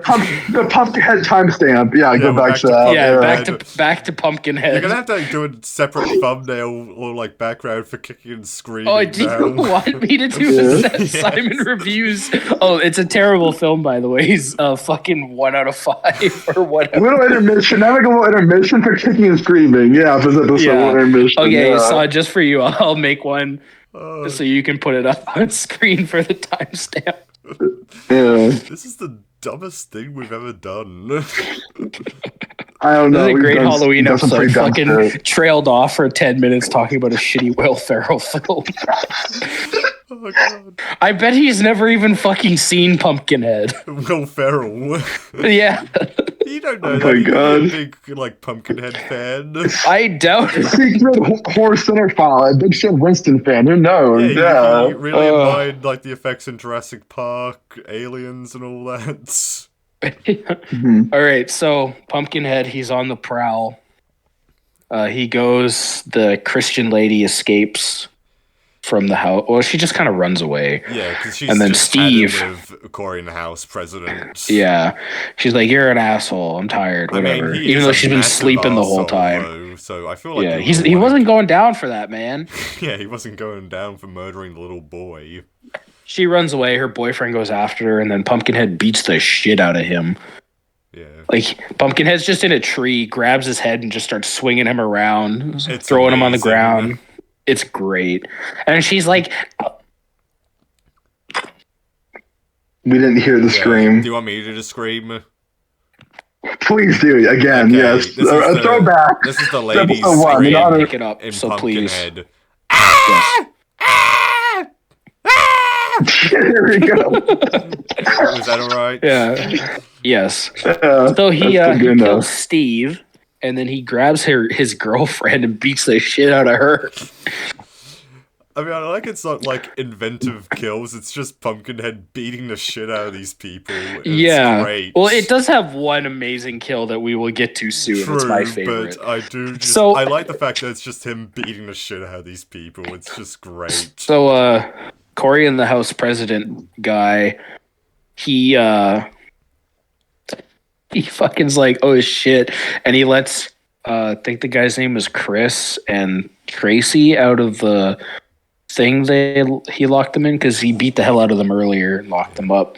Pumpkinhead timestamp. Yeah, go we're back to that. Yeah, Pumpkinhead. back to Pumpkinhead. You're gonna have to do a separate thumbnail or like background for Kicking and Screaming. Oh, do now. you want me to do Yes. Simon reviews? Oh, it's a terrible film, by the way. He's fucking 1 out of 5 or whatever. Little intermission. Now we go little intermission for Kicking and Screaming. Yeah, for the episode, little intermission. Okay, yeah. so just for you, I'll make one so you can put it up on screen for the timestamp. Yeah. This is the dumbest thing we've ever done. I don't know. This is a we've great done- Halloween done some episode. pretty dumb Fucking shit. trailed off for 10 minutes talking about a shitty Will Ferrell film. Oh my god. I bet he's never even fucking seen Pumpkinhead. Will Ferrell. Yeah, You don't know Oh that. my You'd be God. a big like Pumpkinhead fan. I doubt it. Secret horror center file. A big Sam Winston fan. Who knows? Yeah, Yeah. you really admired like the effects in Jurassic Park, Aliens, and all that. All right, so Pumpkinhead, he's on the prowl. He goes. The Christian lady escapes from the house. Well, she just kind of runs away. Yeah, because she's And then just had it Steve. with Corey in the House president. Yeah, she's like, "You're an asshole. I'm tired. I Whatever." mean, he Even is though a she's been massive sleeping the whole arsehole, time. though, so I feel like Yeah, he he wasn't going down for that, man. Yeah, he wasn't going down for murdering the little boy. She runs away. Her boyfriend goes after her, and then Pumpkinhead beats the shit out of him. Yeah. Like Pumpkinhead's just in a tree, grabs his head, and just starts swinging him around, It's throwing him on the amazing. ground. It's great, and she's like, We didn't hear the Yeah. scream. Do you want me to just scream? Please do again. Okay, Yes. this is A the- throwback. This is the lady Episode one, scream in honor- "Pick it up, in so please." Pumpkinhead. Yes. Here we go. Was that alright? Yeah. Yes. Yeah, So he that's good enough. kills Steve, and then he grabs his girlfriend and beats the shit out of her. I mean, I like it's not like inventive kills, it's just Pumpkinhead beating the shit out of these people. It's Yeah. great. Well, it does have one amazing kill that we will get to soon. True, It's my favorite. but I do just So- I like the fact that it's just him beating the shit out of these people. It's just great. So, Corey and the House President guy, he fucking's like, oh shit, and he lets I think the guy's name is Chris and Tracy out of the thing he locked them in because he beat the hell out of them earlier and locked them up.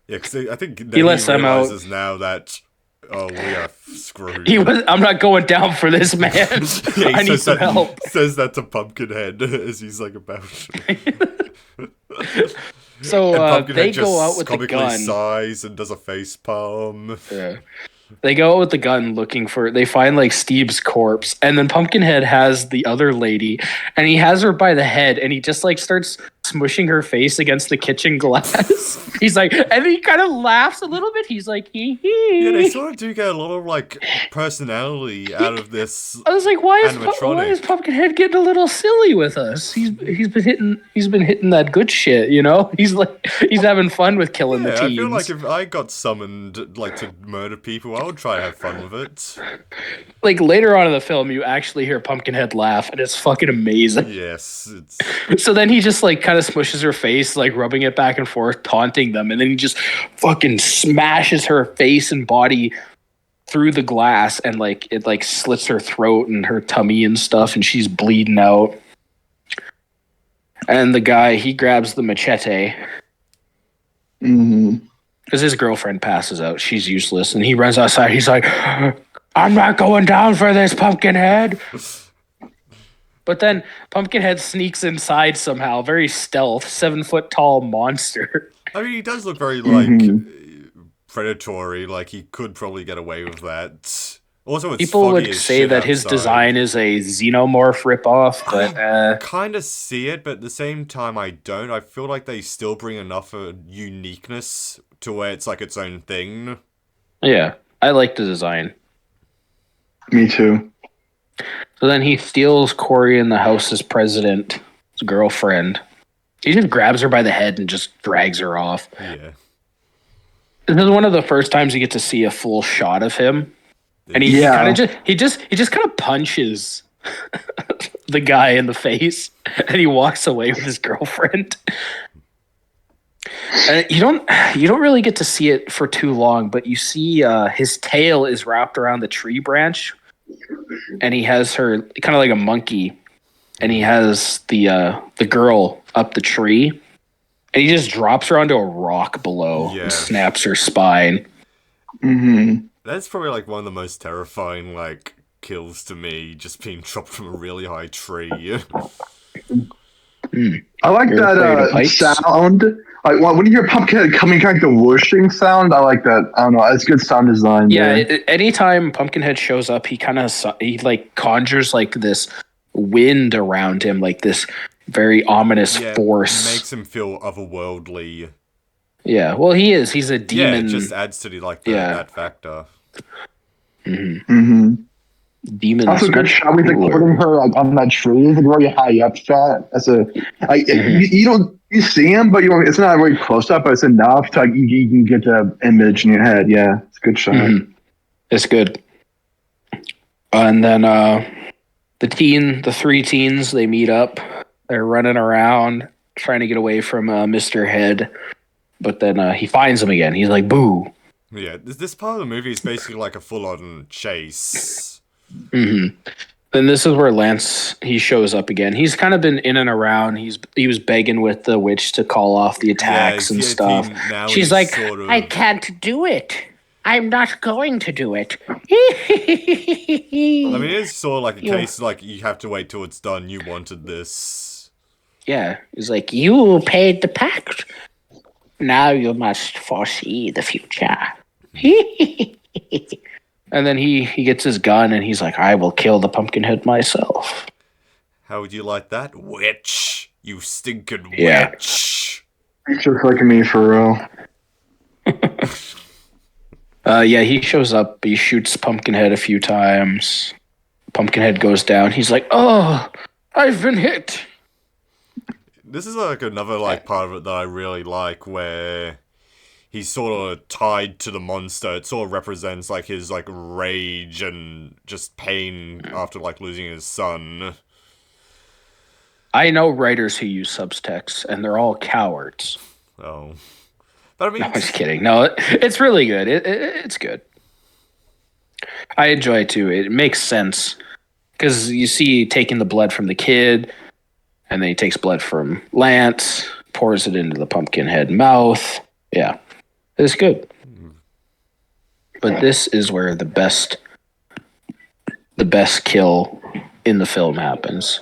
Yeah, because I think that He lets them out. realizes now that we are screwed. I'm not going down for this, man. Yeah, he I need says some that, help. Says that to Pumpkinhead as he's like about. So And Pumpkinhead they just go out with the comically gun. sighs and does a face palm. Yeah. They go out with the gun looking for. They find like Steve's corpse, and then Pumpkinhead has the other lady, and he has her by the head, and he just like starts smushing her face against the kitchen glass. He's like, and he kind of laughs a little bit. He's like, hee hee. Yeah, they sort of do get a lot of like personality out of this. I was like, why is animatronic. Pumpkinhead getting a little silly with us? He's been hitting that good shit, you know. He's having fun with killing the Yeah, I teens. feel like if I got summoned like to murder people, I would try to have fun with it. Like later on in the film, you actually hear Pumpkinhead laugh, and it's fucking amazing. Yes, it's So then he just like kind of smushes her face, like rubbing it back and forth, taunting them, and then he just fucking smashes her face and body through the glass, and like it like slits her throat and her tummy and stuff, and she's bleeding out. And the guy, he grabs the machete Mm-hmm. because his girlfriend passes out. She's useless. And he runs outside. He's like, I'm not going down for this, Pumpkinhead. But then Pumpkinhead sneaks inside somehow, very stealth, 7-foot tall monster. I mean, he does look very, predatory. Like, he could probably get away with that. Also, it's People foggy would as say shit that his outside. design is a xenomorph ripoff, but I kind of see it, but at the same time, I don't. I feel like they still bring enough uniqueness to where it's like its own thing. yeah, I like the design. Me too. So then he steals Corey in the house's president's girlfriend. He just grabs her by the head and just drags her off. Yeah. This is one of the first times you get to see a full shot of him. And he Yeah. kind of just kind of punches the guy in the face, and he walks away with his girlfriend. And you don't really get to see it for too long, but you see his tail is wrapped around the tree branch, and he has her kind of like a monkey, and he has the girl up the tree, and he just drops her onto a rock below and snaps her spine. Mm-hmm. That's probably like one of the most terrifying like kills to me, just being dropped from a really high tree. I like You're afraid of that heights? sound. Like when you hear Pumpkinhead coming, kind of like the whooshing sound. I like that. I don't know. It's good sound design. Yeah, there. anytime Pumpkinhead shows up, he like conjures like this wind around him, like this very ominous force. Makes him feel otherworldly. Yeah, well, he is. He's a demon. Yeah, it just adds to the that factor. Mm-hmm. Demon. Also, good shot. We like putting her like on that tree. It's a very high up shot. That's a like you see him, but it's not very close up. But it's enough to like, you can get the image in your head. Yeah, it's a good shot. Mm-hmm. It's good. And then the three teens, they meet up. They're running around trying to get away from Mr. Head, but then he finds them again. He's like, "Boo!" Yeah, this part of the movie is basically like a full-on chase. Mm-hmm. Then this is where Lance, he shows up again. He's kind of been in and around. He was begging with the witch to call off the attacks and stuff. She's like, I can't do it. I'm not going to do it. I mean, it's sort of like a case like you have to wait till it's done. You wanted this. Yeah, he's like, you paid the pact. Now you must foresee the future. And then he gets his gun and he's like, I will kill the Pumpkinhead myself. How would you like that, witch? You stinking witch. You're just like me for real. Yeah, he shows up. He shoots Pumpkinhead a few times. Pumpkinhead goes down. He's like, oh, I've been hit. This is like another like part of it that I really like, where he's sort of tied to the monster. It sort of represents like his like rage and just pain after like losing his son. I know writers who use subtext, and they're all cowards. Oh, but I mean, no, I'm just kidding. No, it's really good. It's good. I enjoy it too. It makes sense because you see taking the blood from the kid, and then he takes blood from Lance, pours it into the Pumpkinhead mouth. Yeah. It's good. But this is where the best kill in the film happens.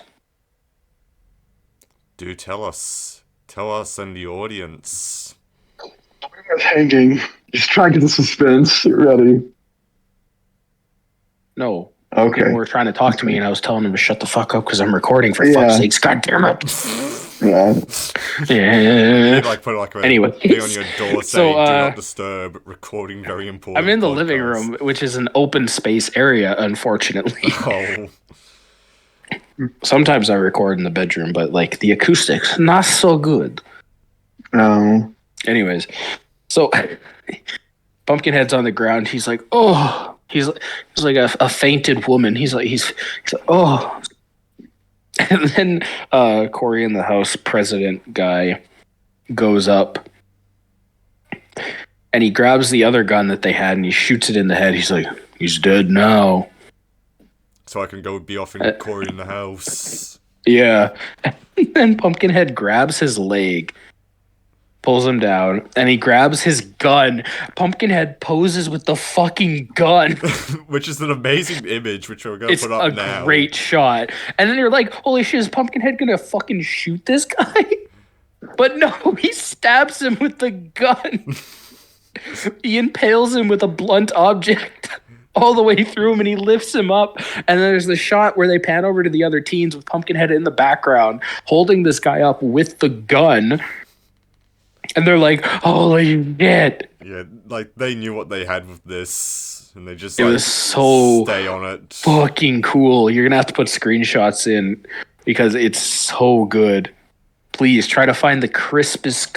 Do tell us. Tell us and the audience. Hanging. Just trying to get the suspense ready. No. Okay. People were trying to talk to me and I was telling them to shut the fuck up because I'm recording for fuck's sakes. God damn it. Yeah. You'd like put like a anyway, thing on your door saying do not disturb, recording very important. I'm in the podcast. living room, which is an open space area, unfortunately. Oh. Sometimes I record in the bedroom, but like the acoustics, not so good. No. Anyways, so Pumpkinhead's on the ground. He's like, oh, he's like a fainted woman. He's like, oh. And then Corey in the house president guy goes up and he grabs the other gun that they had and he shoots it in the head. He's like, he's dead now. So I can go be off in Corey in the house. Yeah. And then Pumpkinhead grabs his leg, pulls him down, and he grabs his gun. Pumpkinhead poses with the fucking gun. Which is an amazing image, which we're going to It's put up a now. great shot. And then you're like, holy shit, is Pumpkinhead gonna fucking shoot this guy? But no, he stabs him with the gun. He impales him with a blunt object all the way through him, and he lifts him up. And then there's the shot where they pan over to the other teens with Pumpkinhead in the background, holding this guy up with the gun. And they're like, holy shit. Yeah, like they knew what they had with this, and they just It was so stay on it. fucking cool. You're gonna have to put screenshots in because it's so good. Please try to find the crispest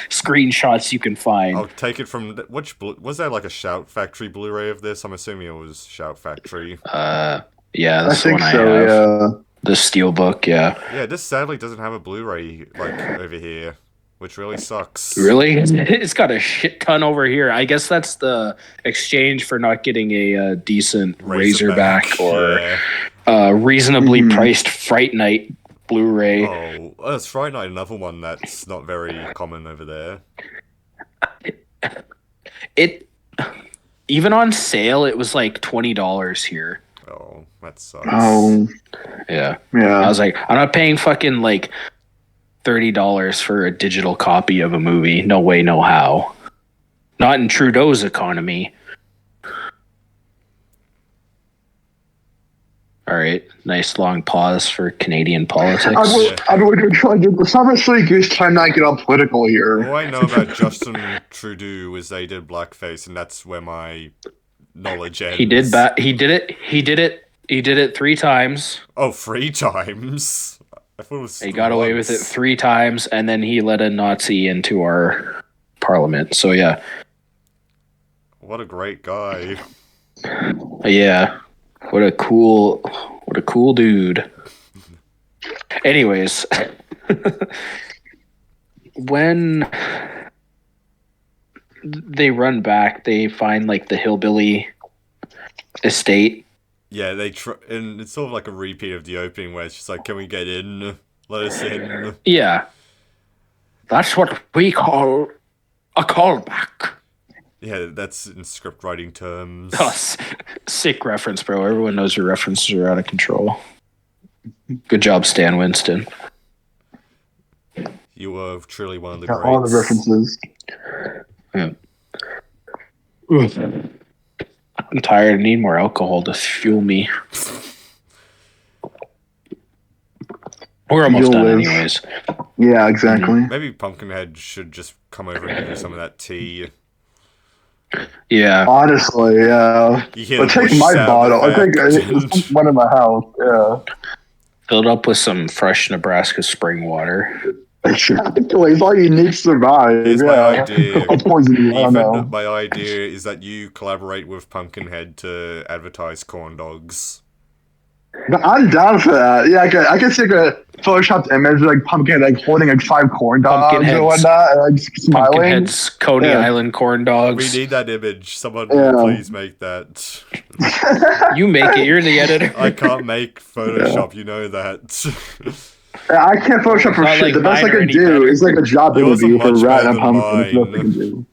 screenshots you can find. I'll take it from was there like a Shout Factory Blu-ray of this? I'm assuming it was Shout Factory. Yeah, I that's the think one so. I have. Yeah. The Steelbook, yeah. Yeah, this sadly doesn't have a Blu-ray like over here, which really sucks. Really? It's got a shit ton over here. I guess that's the exchange for not getting a decent Razorback or Yeah. reasonably priced Fright Night Blu-ray. Oh, that's Fright Night, another one that's not very common over there. It even on sale, it was like $20 here. Oh, that sucks. Oh, Yeah. yeah. I was like, I'm not paying fucking like $30 for a digital copy of a movie. No way, no how. Not in Trudeau's economy. All right, nice long pause for Canadian politics. We're trying to. It's not necessarily a good time not get all political here. All I know about Justin Trudeau is they did blackface, and that's where my knowledge ends. He did it 3 times. Oh, 3 times? I thought it was He got away with it 3 times, and then he let a Nazi into our parliament. So yeah, What a great guy. yeah. What a cool dude. Anyways, when they run back, they find like the hillbilly estate. Yeah, and it's sort of like a repeat of the opening where it's just like, can we get in? Let us in. Yeah. That's what we call a callback. Yeah, that's in script writing terms. Oh, sick reference, bro. Everyone knows your references are out of control. Good job, Stan Winston. You were truly one of the Got greats. all the references. Yeah. I'm tired. I need more alcohol to fuel me. We're almost You'll done live. anyways. Yeah, exactly. Maybe Pumpkinhead should just come over and give you some of that tea. Yeah. Honestly, yeah. You hear But the take bush my sound bottle. I think effect. it's one in my house. Yeah. Filled up with some fresh Nebraska spring water. Exactly. It's all you need to survive. Here's my idea. I'll poison you. I don't know. Even my idea is that you collaborate with Pumpkinhead to advertise corn dogs. I'm down for that. Yeah, I can see like a photoshopped image of like Pumpkinhead like holding like 5 corn dogs Pumpkinhead's- and whatnot, and like smiling. Pumpkinhead's Coney Yeah. Island corn We dogs. need that image. Someone Yeah. please make that. You make it. You're the editor. I can't make Photoshop, you know that. Yeah, I can't Photoshop for Not shit. like The best I mine or can any do better. is like a job Yours are interview for much Rat better and than Pumpkin. That's what I can mine. do.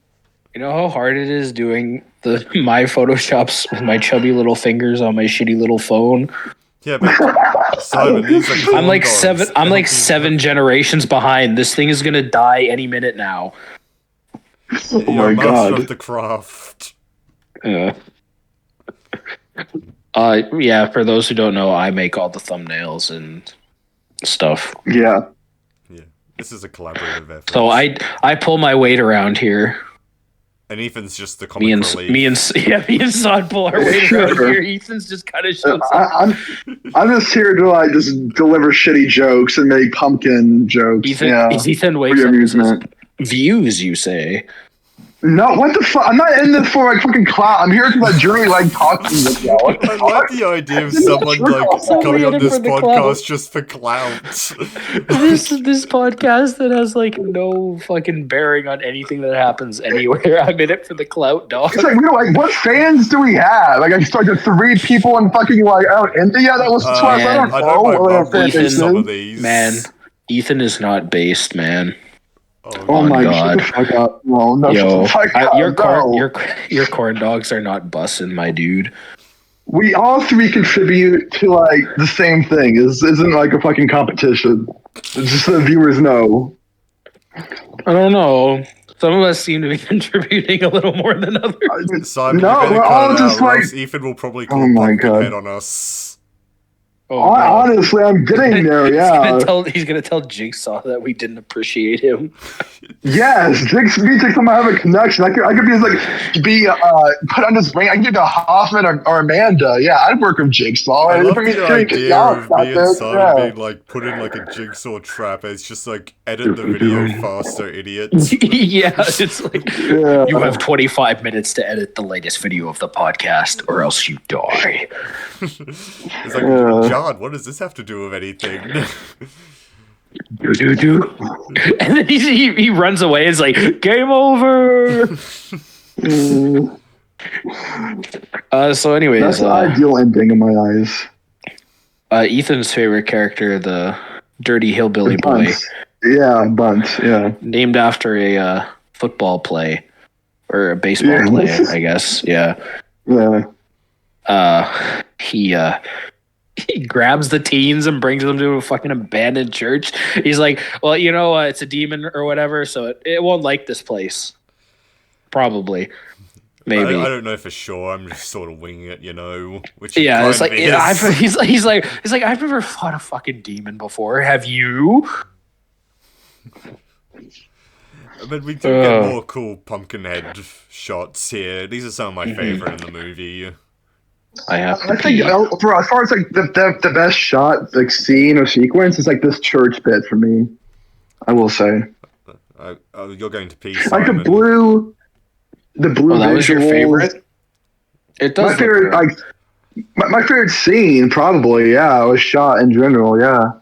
You know how hard it is doing my Photoshops with my chubby little fingers on my shitty little phone? Yeah, but Simon, these are corn I'm like dogs. 7 generations behind. This thing is gonna die any minute now. Oh You're my a master god. of the craft. Yeah. Yeah, for those who don't know, I make all the thumbnails and stuff. Yeah. Yeah, this is a collaborative effort. So I pull my weight around here. And Ethan's just the comic Me and relief. me and Sod pull our weight around Sure. here. Ethan's just kind of shows up. I'm just here to like just deliver shitty jokes and make pumpkin jokes. Ethan yeah. Ethan For wakes your up and says, amusement. "Views, you say?" No, what the fuck? I'm not in this for like fucking clout. I'm here because I generally like talking with y'all. What the I fuck? like the idea of someone like Somebody coming in on it this for the podcast clout. just for clout. This podcast that has like no fucking bearing on anything that happens anywhere. I'm in it for the clout, dog. It's like, we don't like, what fans do we have? Like, I just like the 3 people in fucking like out India that listen to us. I don't Man, I know know my what mum our fan watches base some of is. these. Man, Ethan is not based, man. Oh, Oh on my God. god! Shut the fuck up! No, no, Yo, shut the fuck up! your corn dogs are not bussin', my dude. We all 3 contribute to like the same thing. Isn't like a fucking competition. It's just so the viewers know. I don't know. Some of us seem to be contributing a little more than others. Simon, No, you better we're cut all it just out, or like- else Ethan will probably Oh call my Pumpkinhead God. on us. Oh, no. Honestly, I'm getting there. Yeah. He's gonna tell Jigsaw that we didn't appreciate him. Yes, me and Jigsaw might have a connection. I could be put on this ring. I can give to Hoffman or Amanda. Yeah, I'd work with Jigsaw. I love If the we idea y'all of got me and this, Simon yeah. being like put in like a jigsaw trap. It's just like edit the video faster, idiots. Yeah, it's like Yeah. you have 25 minutes to edit the latest video of the podcast, or else you die. It's like, Yeah. John, what does this have to do with anything? Do. And then he runs away. It's like game over. So, anyways, That's the ideal ending in my eyes. Ethan's favorite character, the dirty hillbilly boy, Bunts. Yeah, Bunts. Yeah. named after a football play or a baseball Yeah. play, I guess. Yeah. Yeah. He grabs the teens and brings them to a fucking abandoned church. He's like, well, it's a demon or whatever, so it won't like this place. Probably. Maybe. I don't know for sure. I'm just sort of winging it, Which Yeah, it's like is. he's like I've never fought a fucking demon before. Have you? But we do get more cool Pumpkinhead shots here. These are some of my favorite in the movie. I think for as far as like the best shot, like scene or sequence is like this church bit for me. I will say, You're going to pee, like Simon. the blue. Oh, that was your visuals. favorite? It does. My favorite, like my favorite scene, probably. Yeah, was shot in general. Yeah.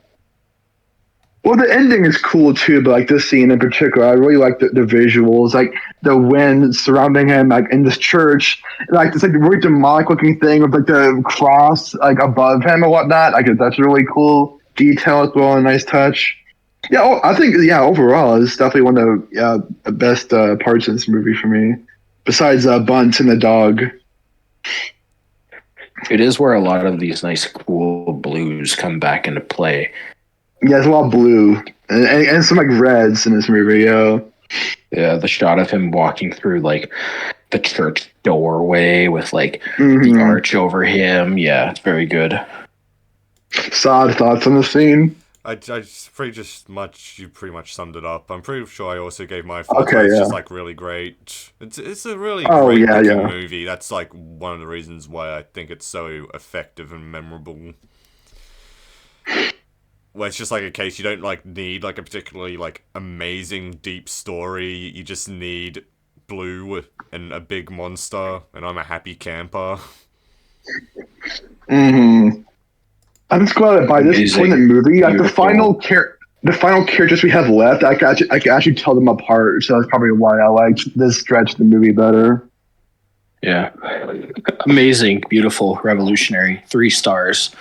Well, the ending is cool too, but like this scene in particular, I really like the visuals, like the wind surrounding him, like in this church, like it's like a really demonic looking thing with like the cross like above him and whatnot. Like that's a really cool detail as well, a nice touch. Yeah, I think overall it's definitely one of the best parts in this movie for me, besides Bunt and the dog. It is where a lot of these nice, cool blues come back into play. Yeah, there's a lot of blue and some like reds in this movie. Yeah, the shot of him walking through like the church doorway with like Mm-hmm. the arch over him. Yeah, it's very good. Sad thoughts on the scene. You pretty much summed it up. I'm pretty sure I also gave my thoughts. Okay, It's yeah. just like really great. It's a really Oh, great yeah, looking yeah. movie. That's like one of the reasons why I think it's so effective and memorable. Where it's just like a case you don't like need like a particularly like amazing deep story. You just need blue and a big monster, and I'm a happy camper. Mm-hmm. I'm just glad that by this Amazing. point in the movie, like the Beautiful. final characters we have left, I can actually tell them apart. So that's probably why I liked this stretch of the movie better. Yeah. Amazing, beautiful, revolutionary. 3 stars.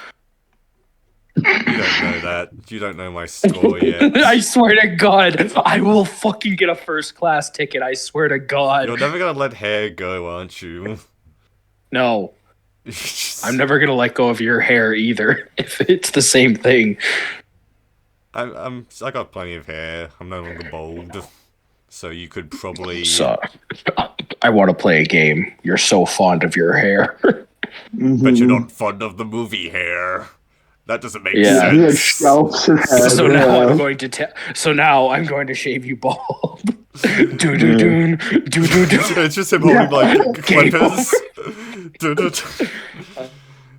You don't know that. You don't know my score yet. I swear to God, I will fucking get a first class ticket. I swear to God. You're never gonna let hair go, aren't you? No, I'm never gonna let go of your hair either. If it's the same thing. I got plenty of hair. I'm no longer bald, so you could probably. So, I want to play a game. You're so fond of your hair. But you're not fond of the movie hair. That doesn't make Yeah. He like sense. scalps his head. So now yeah. I'm going to shave you bald. Do do do do do do. It's just him holding like Game clippers.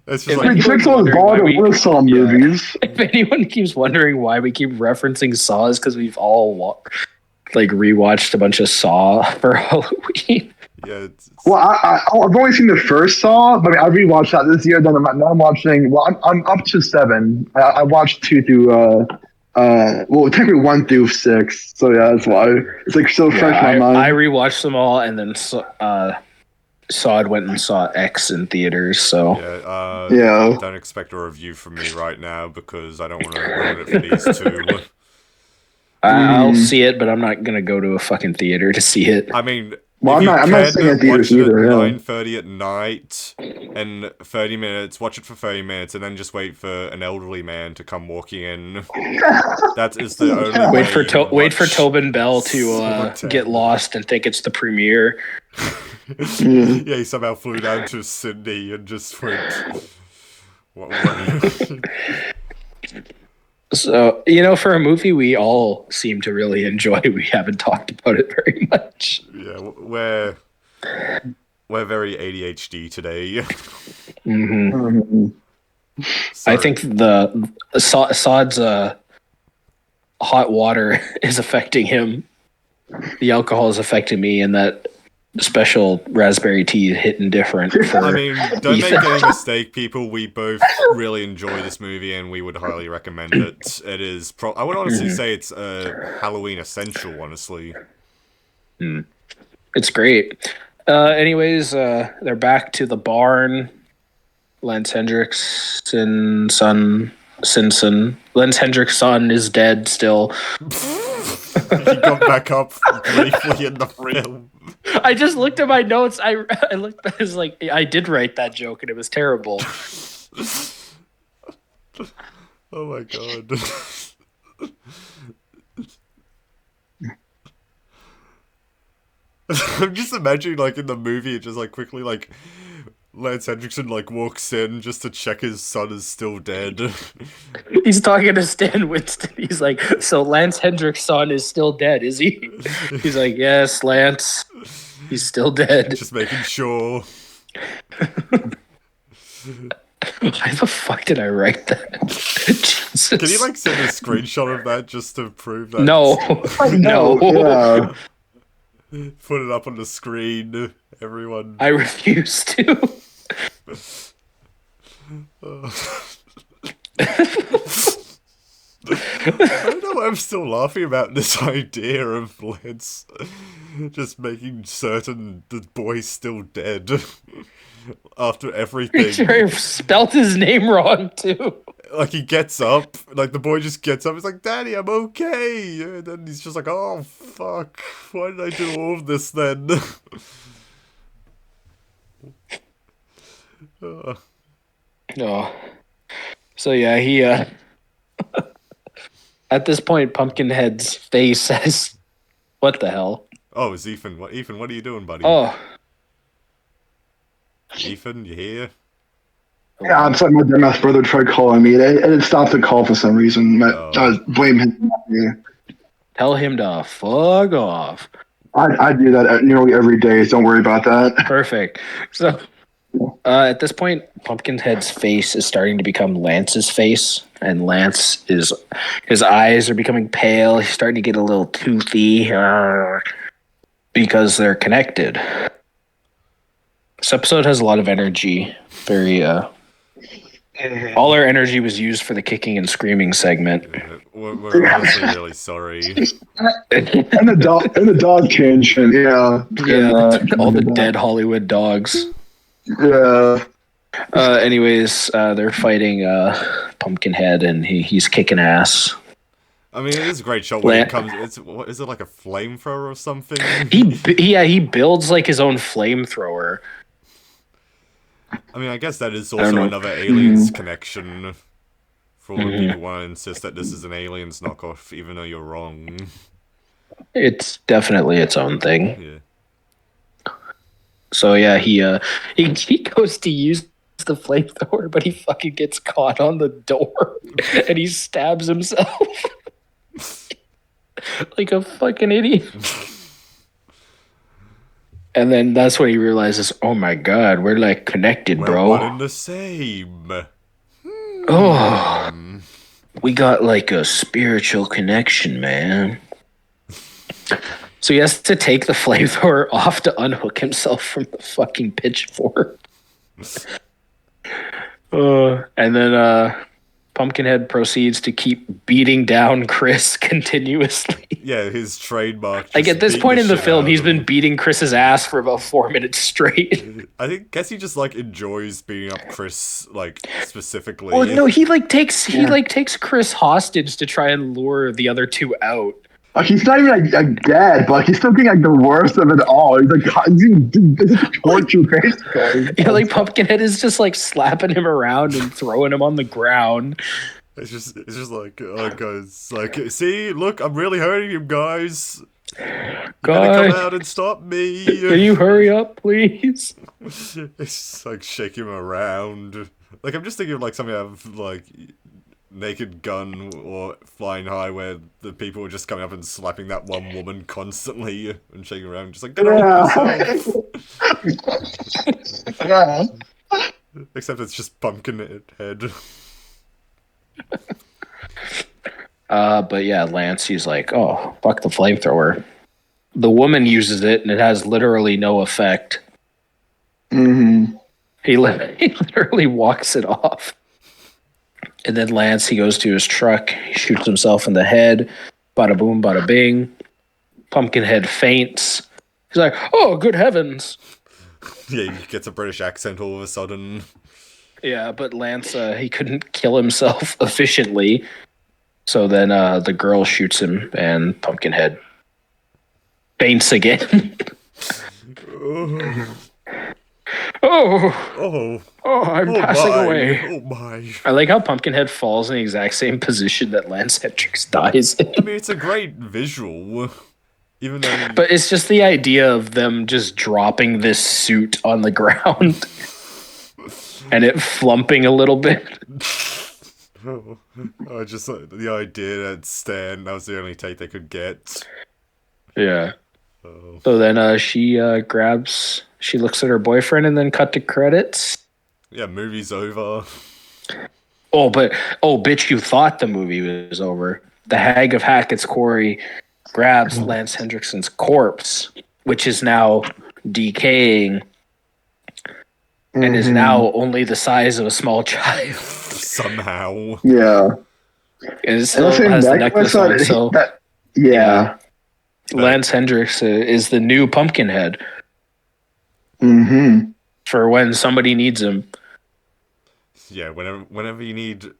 It's just If like anyone- Jigsaw was wondering bald why in we- Warsaw movies. If anyone keeps wondering why we keep referencing Saw, is because we've all like rewatched a bunch of Saw for Halloween. Yeah. Well, I've only seen the first Saw, but I rewatched that this year. Then now I'm watching. Well, I'm up to 7. I watched 2 through. Well, technically 1 through 6. So yeah, that's why it's like so fresh in my mind. I rewatched them all, and then went and saw X in theaters. So Yeah. Don't expect a review from me right now because I don't want to ruin it for these two. I'll see it, but I'm not gonna go to a fucking theater to see it. I mean, Well, if I'm not saying it watch it either, at yeah. 9:30 at night and 30 minutes, watch it for 30 minutes, and then just wait for an elderly man to come walking in. That is the only Wait way wait for Tobin Bell to Saw get 10. lost and think it's the premiere. Yeah, he somehow flew down to Sydney and just went. What? So, for a movie we all seem to really enjoy, we haven't talked about it very much. Yeah, we're very ADHD today. I think the Saad's hot water is affecting him. The alcohol is affecting me, and that special raspberry tea is hitting different. I mean, don't make any mistake, people. We both really enjoy this movie, and we would highly recommend it. It is. I would honestly say it's a Halloween essential. Honestly, it's great. Anyways, they're back to the barn. Lance Hendrickson Lance Hendrick's son is dead still. he got back up briefly in the film. I just looked at my notes. I looked. I was like, I did write that joke, and it was terrible. Oh my god. I'm just imagining, like, in the movie, it just, like, quickly, like, Lance Hendrickson, like, walks in just to check his son is still dead. He's talking to Stan Winston. He's like, so Lance Hendrick's son is still dead, is he? He's like, yes, Lance. He's still dead. Just making sure. Why the fuck did I write that? Jesus. Can you, like, send a screenshot of that just to prove that? No. No. Yeah. Put it up on the screen, everyone. I refuse to. I don't know why I'm still laughing about this idea of Lance just making certain the boy's still dead after everything. Sure, I spelled his name wrong too. Like, he gets up, like, the boy just gets up, he's like, Daddy, I'm okay! And then he's just like, oh, fuck, why did I do all of this then? No. So yeah, he at this point Pumpkinhead's face says, what the hell? Oh, it's Ethan. What are you doing, buddy? Oh. Ethan, you here? Yeah, I'm sorry, my dumbass brother tried calling me, and it stopped the call for some reason. I blame him. Tell him to fuck off. I do that nearly every day, so don't worry about that. Perfect. So at this point, Pumpkinhead's face is starting to become Lance's face, and his eyes are becoming pale. He's starting to get a little toothy because they're connected. This episode has a lot of energy. Very all our energy was used for the kicking and screaming segment. We're honestly really sorry. and the dog tangent, yeah. All the dead Hollywood dogs. Yeah. Anyways, they're fighting Pumpkinhead, and he's kicking ass. I mean, it is a great shot when it comes. Is it like a flamethrower or something? He builds like his own flamethrower. I mean, I guess that is also another Aliens connection. For all the people who want to insist that this is an Aliens knockoff, even though you're wrong. It's definitely its own thing. Yeah. So yeah, he goes to use the flamethrower, but he fucking gets caught on the door, and he stabs himself like a fucking idiot. And then that's when he realizes, oh my god, we're like connected, bro. We're one and the same. Oh, we got like a spiritual connection, man. So he has to take the flamethrower off to unhook himself from the fucking pitchfork. And then Pumpkinhead proceeds to keep beating down Chris continuously. Yeah, his trademark. Like at this beat point in the shit film, out he's of been him. beating Chris's ass for about 4 minutes straight. Guess he just like enjoys beating up Chris, like specifically. Well, no, he takes Chris hostage to try and lure the other two out. Like, he's not even like dead, but he's still getting like the worst of it all. He's like, this is torture, basically. Yeah, like Pumpkinhead is just like slapping him around and throwing him on the ground. It's just like, oh guys, like, see, look, I'm really hurting him, guys. You better come out and stop me. Can you hurry up, please? It's just like shake him around. Like, I'm just thinking of like something out of like Naked Gun or Flying High, where the people are just coming up and slapping that one woman constantly and shaking around, just like, get off yourself. Yeah. Except it's just Pumpkinhead. But yeah, Lance, he's like, oh, fuck the flamethrower. The woman uses it, and it has literally no effect. Mm-hmm. He literally walks it off. And then Lance, he goes to his truck, he shoots himself in the head. Bada boom, bada bing. Pumpkinhead faints. He's like, oh, good heavens. Yeah, he gets a British accent all of a sudden. Yeah, but Lance, he couldn't kill himself efficiently. So then the girl shoots him, and Pumpkinhead faints again. Oh, I'm passing away. Oh my. I like how Pumpkinhead falls in the exact same position that Lance Hendricks dies in. I mean, it's a great visual. Even though... But it's just the idea of them just dropping this suit on the ground and it flumping a little bit. I just the idea that that was the only take they could get. Yeah. Oh. So then she looks at her boyfriend and then cut to credits. Yeah, movie's over. Oh, bitch, you thought the movie was over. The Hag of Hackett's Quarry grabs Lance Hendrickson's corpse, which is now decaying and is now only the size of a small child. Somehow. Yeah. And it still has the necklace on, so... Yeah. Lance Hendricks is the new Pumpkinhead. Mm-hmm. For when somebody needs him. Yeah, whenever you need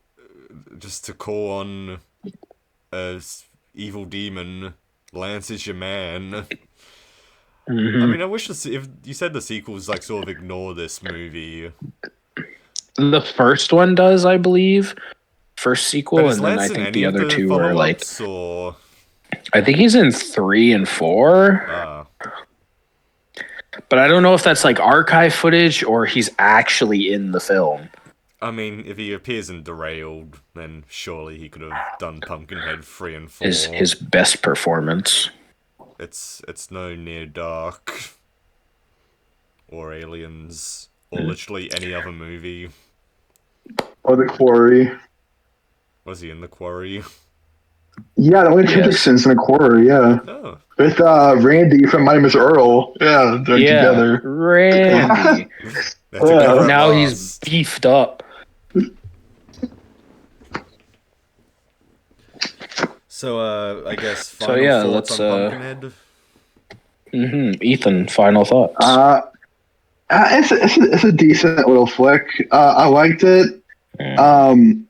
just to call on a evil demon, Lance is your man. Mm-hmm. I mean, I wish if you said the sequels like sort of ignore this movie. The first one does, I believe. First sequel, But and then I think the other two were like. Or... I think he's in 3 and 4. But I don't know if that's like archive footage or he's actually in the film. I mean, if he appears in Derailed, then surely he could have done Pumpkinhead 3 and 4. His best performance. It's no Near Dark or Aliens or literally any other movie. Or The Quarry. Was he in The Quarry? Yeah, the only Hendrickson's in The Quarry, yeah. Oh. With Randy from My Name is Earl. Yeah, they're together. Randy. Now he's beefed up. So, I guess final thoughts on Pumpkinhead? Ethan, final thoughts. It's a decent little flick. I liked it.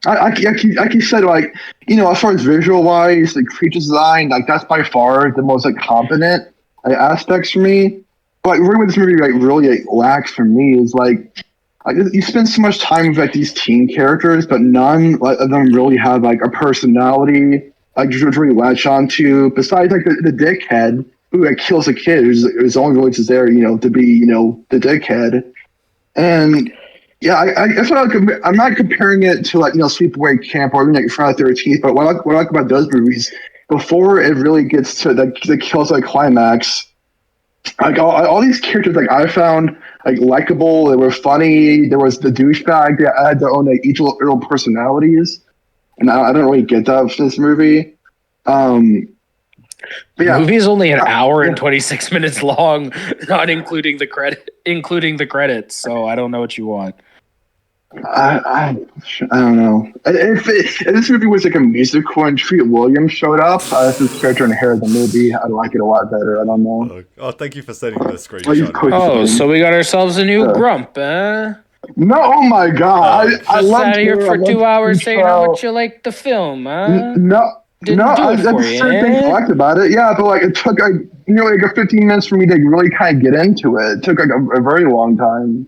Like you said, like, you know, as far as visual wise, like creature design, like that's by far the most like competent aspects for me. But like, really, what this movie like really like, lacks for me is like you spend so much time with like these teen characters, but none of them really have like a personality like you really latch onto. Besides like the dickhead who like kills a kid who's only really just there, you know, to be, you know, the dickhead. And yeah, that's what I'm not comparing it to like, you know, Sleepaway Camp or even like Friday the 13th. But what I like about those movies, before it really gets to the kills like climax, like all these characters like I found like likable. They were funny. There was the douchebag that had their own like each little personalities, and I don't really get that from this movie. But The yeah, movie is only an hour and 26 minutes long, not including the credits. So I don't know what you want. I don't know. If this movie was like a musical and Treat Williams showed up as his character in Hair of the movie, I'd like it a lot better. I don't know. Oh, thank you for sending the Like, screenshot. quick- Oh, so we got ourselves a new grump, eh? No, oh my god! I Just love sat here her, I for love 2 hours saying how Intro. much you like the film, huh? No, Didn't do it for that's you, certain things I eh? liked about it. Yeah, but like it took like like a 15 minutes for me to really kind of get into it. It took like a very long time.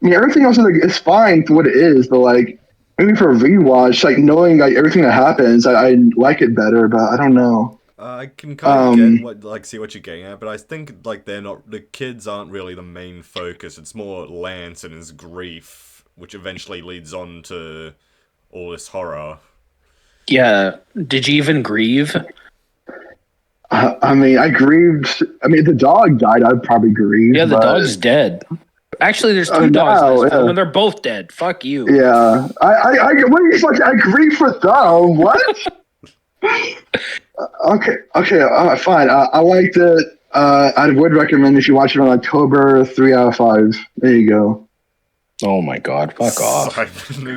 I mean, everything else is like it's fine for what it is, but like maybe for a rewatch, like knowing like everything that happens, I like it better. But I don't know. I can kind of get see what you're getting at, but I think like the kids aren't really the main focus. It's more Lance and his grief, which eventually leads on to all this horror. Yeah. Did you even grieve? I mean, I grieved. I mean, if the dog died, I'd probably grieve. Yeah, the but, dog's dead. Actually, there's two dogs in this film, and they're both dead. Fuck you. Yeah, what are you fucking? I grieve for them. What? Okay, fine. I liked it. I would recommend if you watch it on October, 3 out of 5. There you go. Oh my god, fuck off.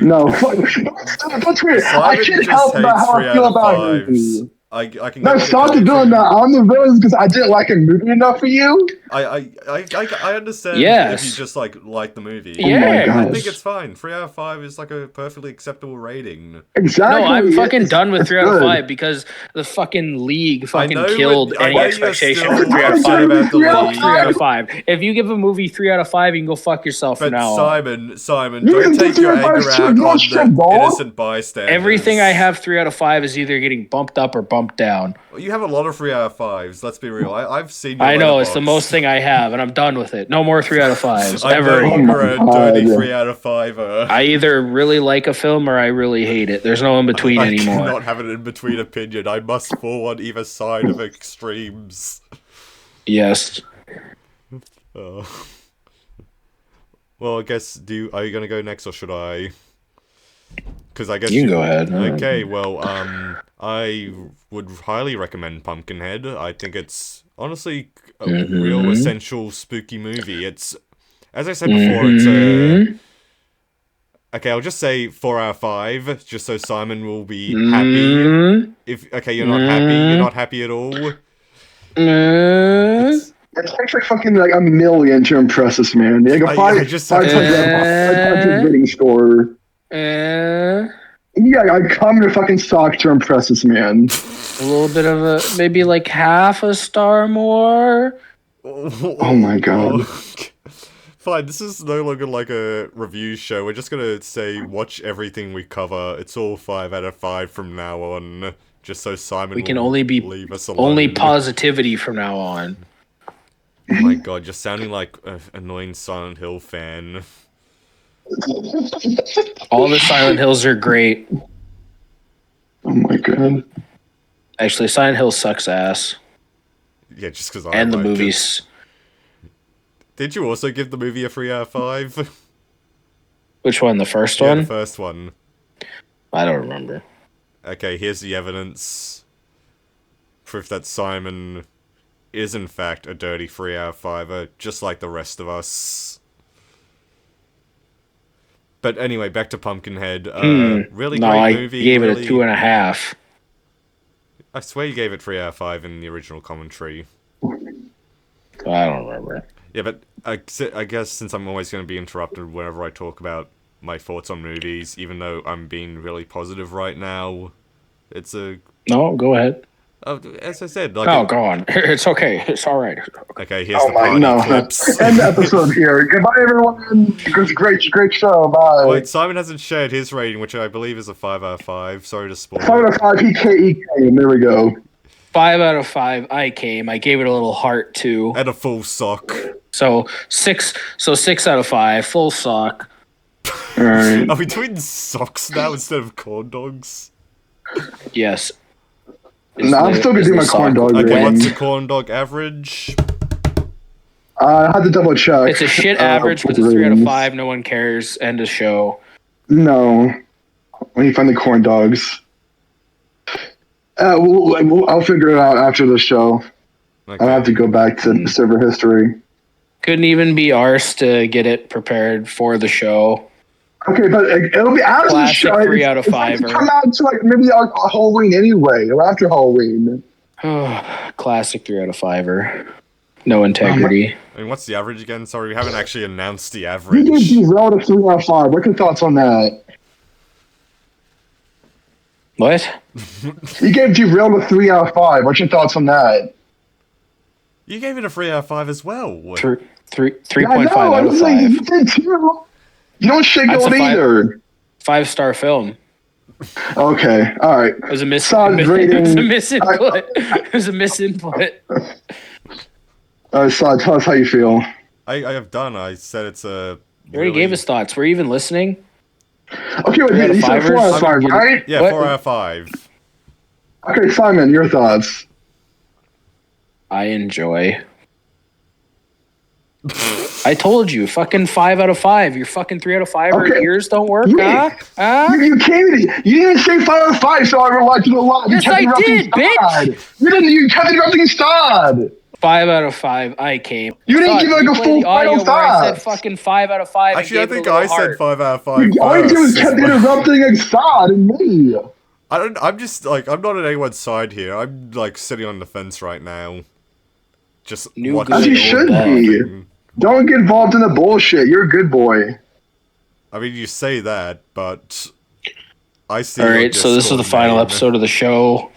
No, that's weird. I can't help about how I feel about it. I can No, stop doing that. I'm the villain because I didn't like a movie enough for you. I understand Yes. if you just like the movie. Yeah. Oh my I gosh. think it's fine. 3 out of 5 is like a perfectly acceptable rating. Exactly. No, I'm fucking done with it's 3 out of good. 5 because the fucking league fucking know killed I any know you're expectation still for 3 out of upset 5. about the Fuck league. 3 out of 5. If you give a movie 3 out of 5, you can go fuck yourself from But now on. Simon, You don't can take do your 3 out of anger 5 out too. on Shit, the dog. innocent bystanders. Everything I have 3 out of 5 is either getting bumped up or bumped down. You have a lot of 3 out of 5s. Let's be real. I've seen. Your I know, it's the letterbox. most thing I have, and I'm done with it. No more 3 out of 5s, I'm ever. no longer a Oh my dirty God. 3 out of 5er. I either really like a film or I really hate it. There's no in between I anymore. cannot have an in-between opinion. I must fall on either side of extremes. Yes. Well, I guess are you gonna go next or should I? Because I guess You can go ahead. Okay, well, I would highly recommend Pumpkinhead. I think it's honestly a real essential spooky movie. It's, as I said before, it's a. Okay, I'll just say 4 out of 5, just so Simon will be happy. You're not happy at all. It takes like fucking like a million to impress this man. Like a I just said 500 rating score. Yeah, I come to fucking sock to impress this man. A little bit of maybe like half a star more. Oh my god. Fine, this is no longer like a review show. We're just gonna say watch everything we cover. It's all 5 out of 5 from now on. Just so Simon We can will only be leave us alone. only positivity from now on. Oh my god, you're sounding like an annoying Silent Hill fan. All the Silent Hills are great. Oh my god. Actually, Silent Hill sucks ass. Yeah, just because I And the liked movies. it. Did you also give the movie a 3 out of 5? Which one? The first Yeah, one? the first one. I don't remember. Okay, here's the evidence. Proof that Simon is in fact a dirty 3 out of 5er, just like the rest of us. But anyway, back to Pumpkinhead. Really No, great I movie. gave really... it a 2.5. I swear you gave it 3 out of 5 in the original commentary. I don't remember. Yeah, but I guess since I'm always going to be interrupted whenever I talk about my thoughts on movies, even though I'm being really positive right now, it's a... No, go ahead. As I said, like... Oh, go on. It's okay. It's all right. Okay, here's the party clips. End the episode here. Goodbye, everyone. It was a great show. Bye. Wait, Simon hasn't shared his rating, which I believe is a 5 out of 5. Sorry to spoil 5 out of 5. He came. There we go. 5 out of 5. I came. I gave it a little heart too. And a full sock. So 6 out of 5. Full sock. All right. Are we doing socks now instead of corn dogs? Yes. No, I'm still gonna do my corn dog Okay, rating. what's the corn dog average? I had to double check. It's a shit average, but it's 3 out of 5. No one cares. End of show. No. When you find the corn dogs. I'll figure it out after the show. Okay. I'll have to go back to server history. Couldn't even be ours to get it prepared for the show. Okay, but it'll be after the Classic show. 3 out of It's like 5. to come out to like maybe Halloween anyway, or after Halloween. Classic 3 out of 5. No integrity. I mean, what's the average again? Sorry, we haven't actually announced the You average. gave Derailed a 3 out of 5. What's your thoughts on that? What? You gave Derailed a 3 out of 5. What's your thoughts on that? You gave it a 3 out of 5 as well. 3.5 out of 5. You did too. You don't shake That's it a 5 either. 5-star film. Okay, all right. It was a Solid rating. misinput. It was a misinput. Sod, tell us how you feel. I have done. I said it's a. You already gave us thoughts. Were you even listening? Okay, wait, 3 out of you said 4 out of 5, fivers? right? Yeah, What? 4 out of 5. Okay, Simon, your thoughts. I enjoy. I told you, fucking 5 out of 5. Your fucking 3 out of 5 Okay. ears don't work, Yeah. huh? You came in. You didn't say 5 out of 5, so I relied to the lot. Yes, I did, bitch. You didn't. You kept interrupting Stod. 5 out of 5. I came. You didn't Stod, give like a replay full the audio final where I said thought. fucking 5 out of 5. and Actually, I gave it a think little I said heart. 5 out of 5. All you did was first. kept interrupting like Stod and me. I'm just like, I'm not on anyone's side here. I'm like sitting on the fence right now. Just New watching. As you good should old be. Don't get involved in the bullshit. You're a good boy. I mean, you say that, but I see. All your right, so this is the Discord final name. episode of the show.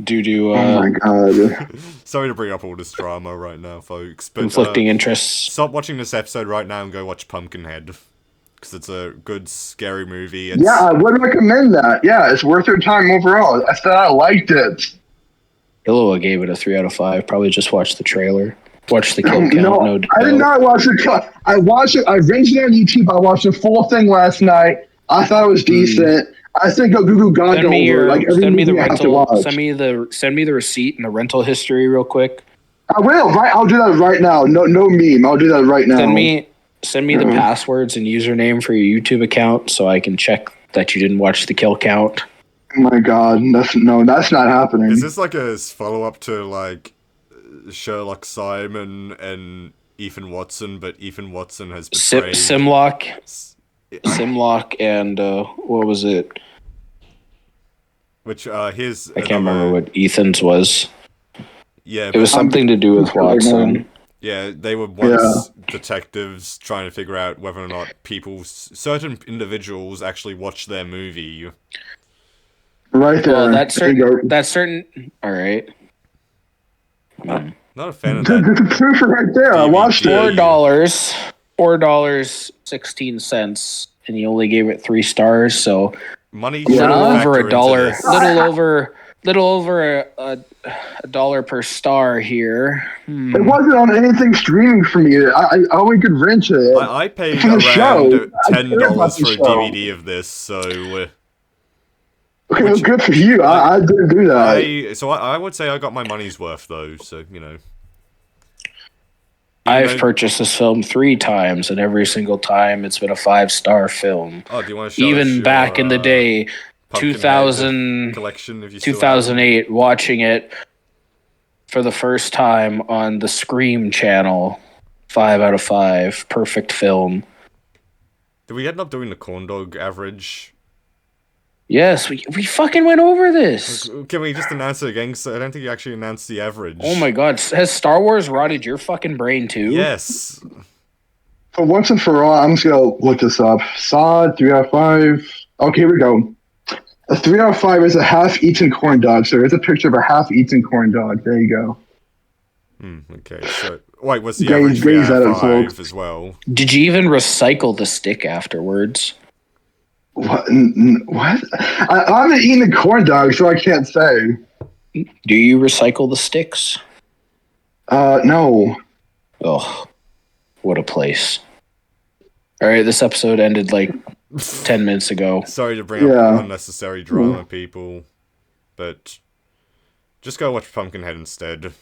Due to Oh my god. Sorry to bring up all this drama right now, folks. But conflicting interests. stop watching this episode right now and go watch Pumpkinhead. Because it's a good, scary movie. It's, Yeah, I would recommend that. Yeah, it's worth your time overall. I said I liked it. Iloa gave it a 3 out of 5. Probably just watched the trailer. Watched the kill count. No, I did not watch the. I watched it. I rented it on YouTube. I watched the full thing last night. I thought it was decent. I think go Google God Send me your, like every send me the movie I have to rental. watch. Send me the receipt and the rental history real quick. I will. Right, I'll do that right now. No meme. I'll do that right now. Send me the passwords and username for your YouTube account so I can check that you didn't watch the kill count. Oh my god, that's not happening. Is this like a follow up to like Sherlock Simon and Ethan Watson, but Ethan Watson has betrayed Simlock and what was it? Which here's I can't remember what Ethan's was. Yeah, It was something to do with Watson. yeah, they were once detectives trying to figure out whether or not certain individuals actually watch their movie. Right there. Well, There you go. all right. Not a fan of There's that. a proof right there. I watched DVD. it. $4.16, and you only gave it 3 stars, so Money little shouldn't over factor a into dollar, this. little over a dollar per star here. It wasn't on anything streaming for me. I only could rent it. I paid For the show. around I cared about $10 the for a show. DVD of this, so Okay, well, good for you. I didn't do that. I would say I got my money's worth though. So you know, I've purchased this film 3 times, and every single time it's been a 5-star film. Oh, do you want to show Even us your, back in the day, Pumpkinhead 2000, collection, if you still have 2008, watching it for the first time on the Scream channel. 5 out of 5. Perfect film. Did we end up doing the corn dog average? Yes, we fucking went over this. Can we just announce it again? 'Cause I don't think you actually announced the average. Oh my god, has Star Wars rotted your fucking brain too? Yes. For once and for all, I'm just gonna look this up. Sod 3 out of 5. Okay, here we go. A 3 out of 5 is a half-eaten corn dog. So there's a picture of a half-eaten corn dog. There you go. Okay. So wait, was the Gaze- average 3 gaze out at of it, 5 folks. as well? Did you even recycle the stick afterwards? What? What? I haven't eaten a corn dog, so I can't say. Do you recycle the sticks? No. Oh, what a place. All right, this episode ended like 10 minutes ago. Sorry to bring up unnecessary drama, people, but just go watch Pumpkinhead instead.